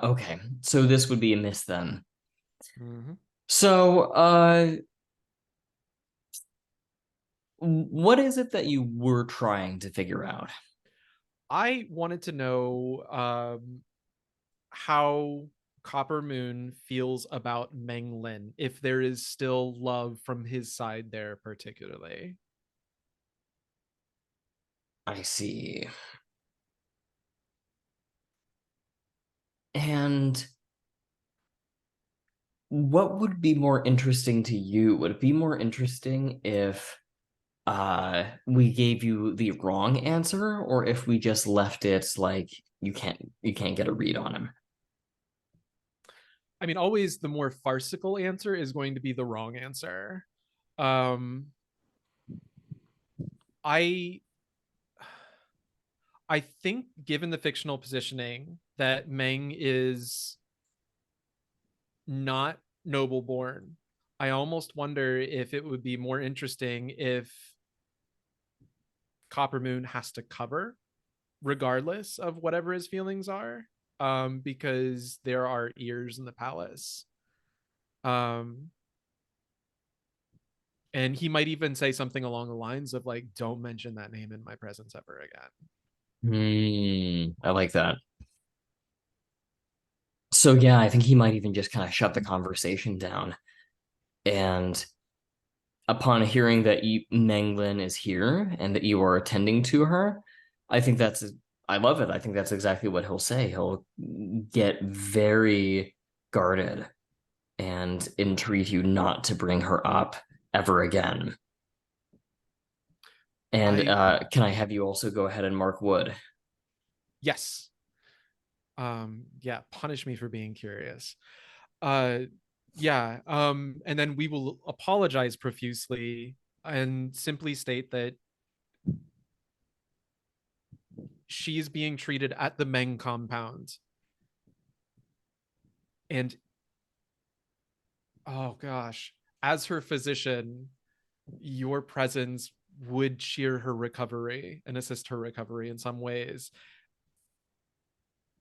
Okay. So this would be a miss then. Mm-hmm. So, what is it that you were trying to figure out? I wanted to know how Copper Moon feels about Meng Lin, if there is still love from his side there, particularly. I see. And what would be more interesting to you? Would it be more interesting if we gave you the wrong answer, or if we just left it like you can't get a read on him? I mean, always the more farcical answer is going to be the wrong answer. I think, given the fictional positioning, that Meng is not noble born. I almost wonder if it would be more interesting if Copper Moon has to cover, regardless of whatever his feelings are, because there are ears in the palace. And he might even say something along the lines of like, don't mention that name in my presence ever again. I like that. So yeah, I think he might even just kind of shut the conversation down. And upon hearing that Menglin is here and that you are attending to her, I think I love it. I think that's exactly what he'll say. He'll get very guarded and entreat you not to bring her up ever again. And can I have you also go ahead and mark wood? Yes. Yeah, punish me for being curious. Yeah, and then we will apologize profusely and simply state that she's being treated at the Meng compound. And oh gosh, as her physician, your presence would cheer her recovery and assist her recovery in some ways.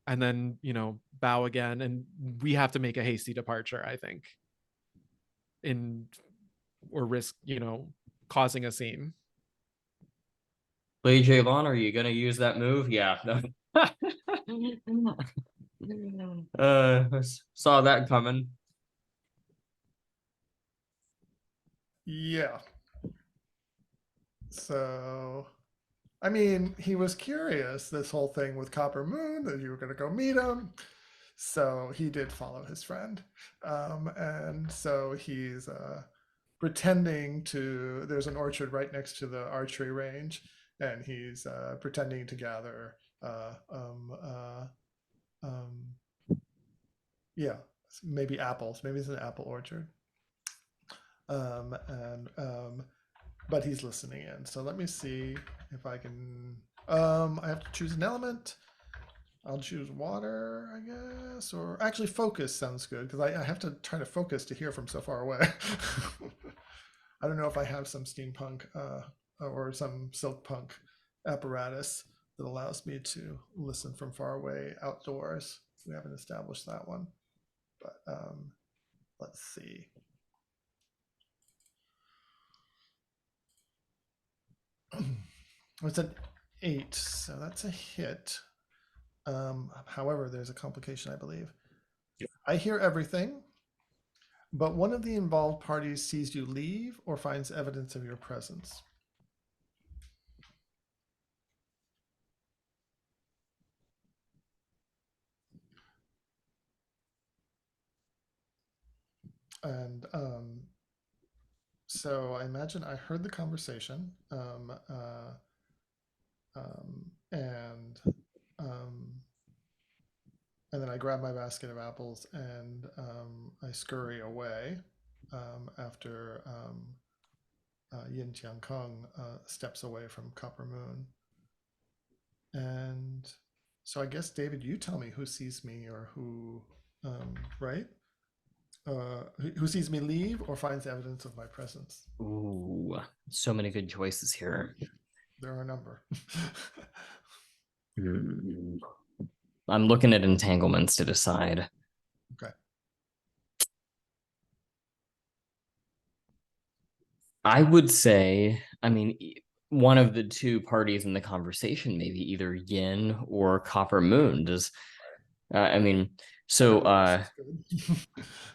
And then, bow again. And we have to make a hasty departure, I think, or risk, causing a scene. Lei Zhelan, are you gonna use that move? Yeah. Saw that coming. Yeah. So, I mean, he was curious, this whole thing with Copper Moon, that you were going to go meet him. So he did follow his friend. And so he's pretending to, there's an orchard right next to the archery range, and he's pretending to gather, yeah, maybe apples. Maybe it's an apple orchard. But he's listening in. So let me see if I can. I have to choose an element. I'll choose water, I guess, or actually focus sounds good because I have to try to focus to hear from so far away. I don't know if I have some steampunk or some silk punk apparatus that allows me to listen from far away outdoors. We haven't established that one, but let's see. It's an 8, so that's a hit. However, there's a complication, I believe. Yeah. I hear everything, but one of the involved parties sees you leave or finds evidence of your presence. And so I imagine I heard the conversation, and then I grab my basket of apples and I scurry away after Yin Tiankong steps away from Copper Moon. And so I guess, David, you tell me who sees me or who, right? Who sees me leave or finds evidence of my presence. Ooh, so many good choices here. There are a number. I'm looking at entanglements to decide. Okay. I would say, I mean, one of the two parties in the conversation, maybe either Yin or Copper Moon. Does I mean, so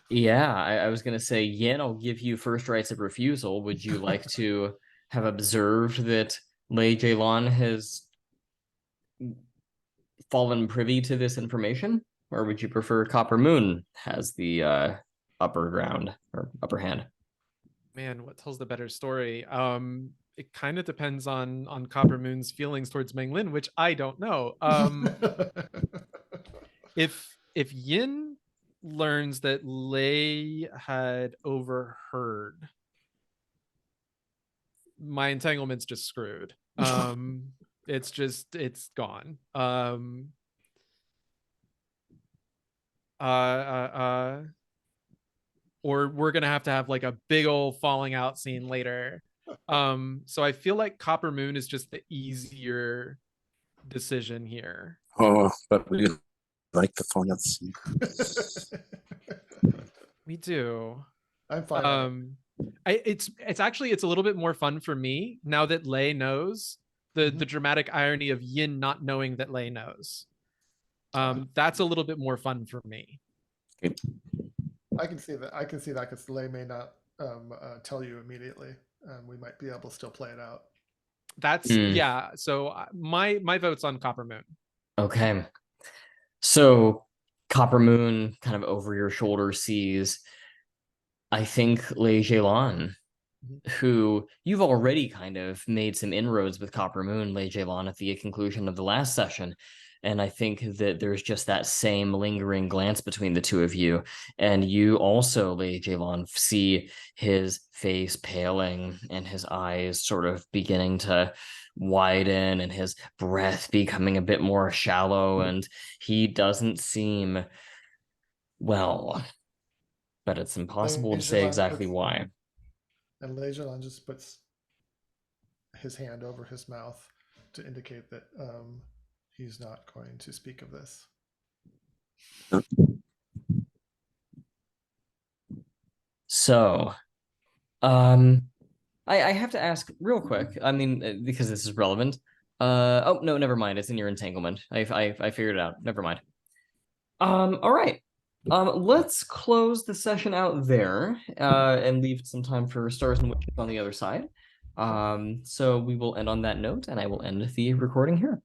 yeah, I was gonna say, Yin, I'll give you first rights of refusal. Would you like to have observed that Lei Zhelan has fallen privy to this information, or would you prefer Copper Moon has the upper ground or upper hand? Man, what tells the better story? It kind of depends on Copper Moon's feelings towards Menglin, which I don't know. If Yin learns that Lei had overheard, my entanglement's just screwed. It's gone. Or we're gonna have to have like a big old falling out scene later. So I feel like Copper Moon is just the easier decision here. Oh, but we like the falling out scene. We do. I'm fine. It's actually it's a little bit more fun for me now that Lei knows the dramatic irony of Yin not knowing that Lei knows. That's a little bit more fun for me. I can see that. I can see that because Lei may not tell you immediately. We might be able to still play it out. That's yeah. So my vote's on Copper Moon. Okay. So Copper Moon kind of over your shoulder sees, I think, Lei Zhelan, who you've already kind of made some inroads with Copper Moon, Lei Zhelan, at the conclusion of the last session. And I think that there's just that same lingering glance between the two of you. And you also, Lei Zhelan, see his face paling and his eyes sort of beginning to widen and his breath becoming a bit more shallow. And he doesn't seem well, but it's impossible to say exactly why. And Lei Zhelan just puts his hand over his mouth to indicate that he's not going to speak of this. So, I have to ask real quick. I mean, because this is relevant. Oh no, never mind. It's in your entanglement. I figured it out. Never mind. All right. Let's close the session out there, and leave some time for stars and witches on the other side. So we will end on that note, and I will end the recording here.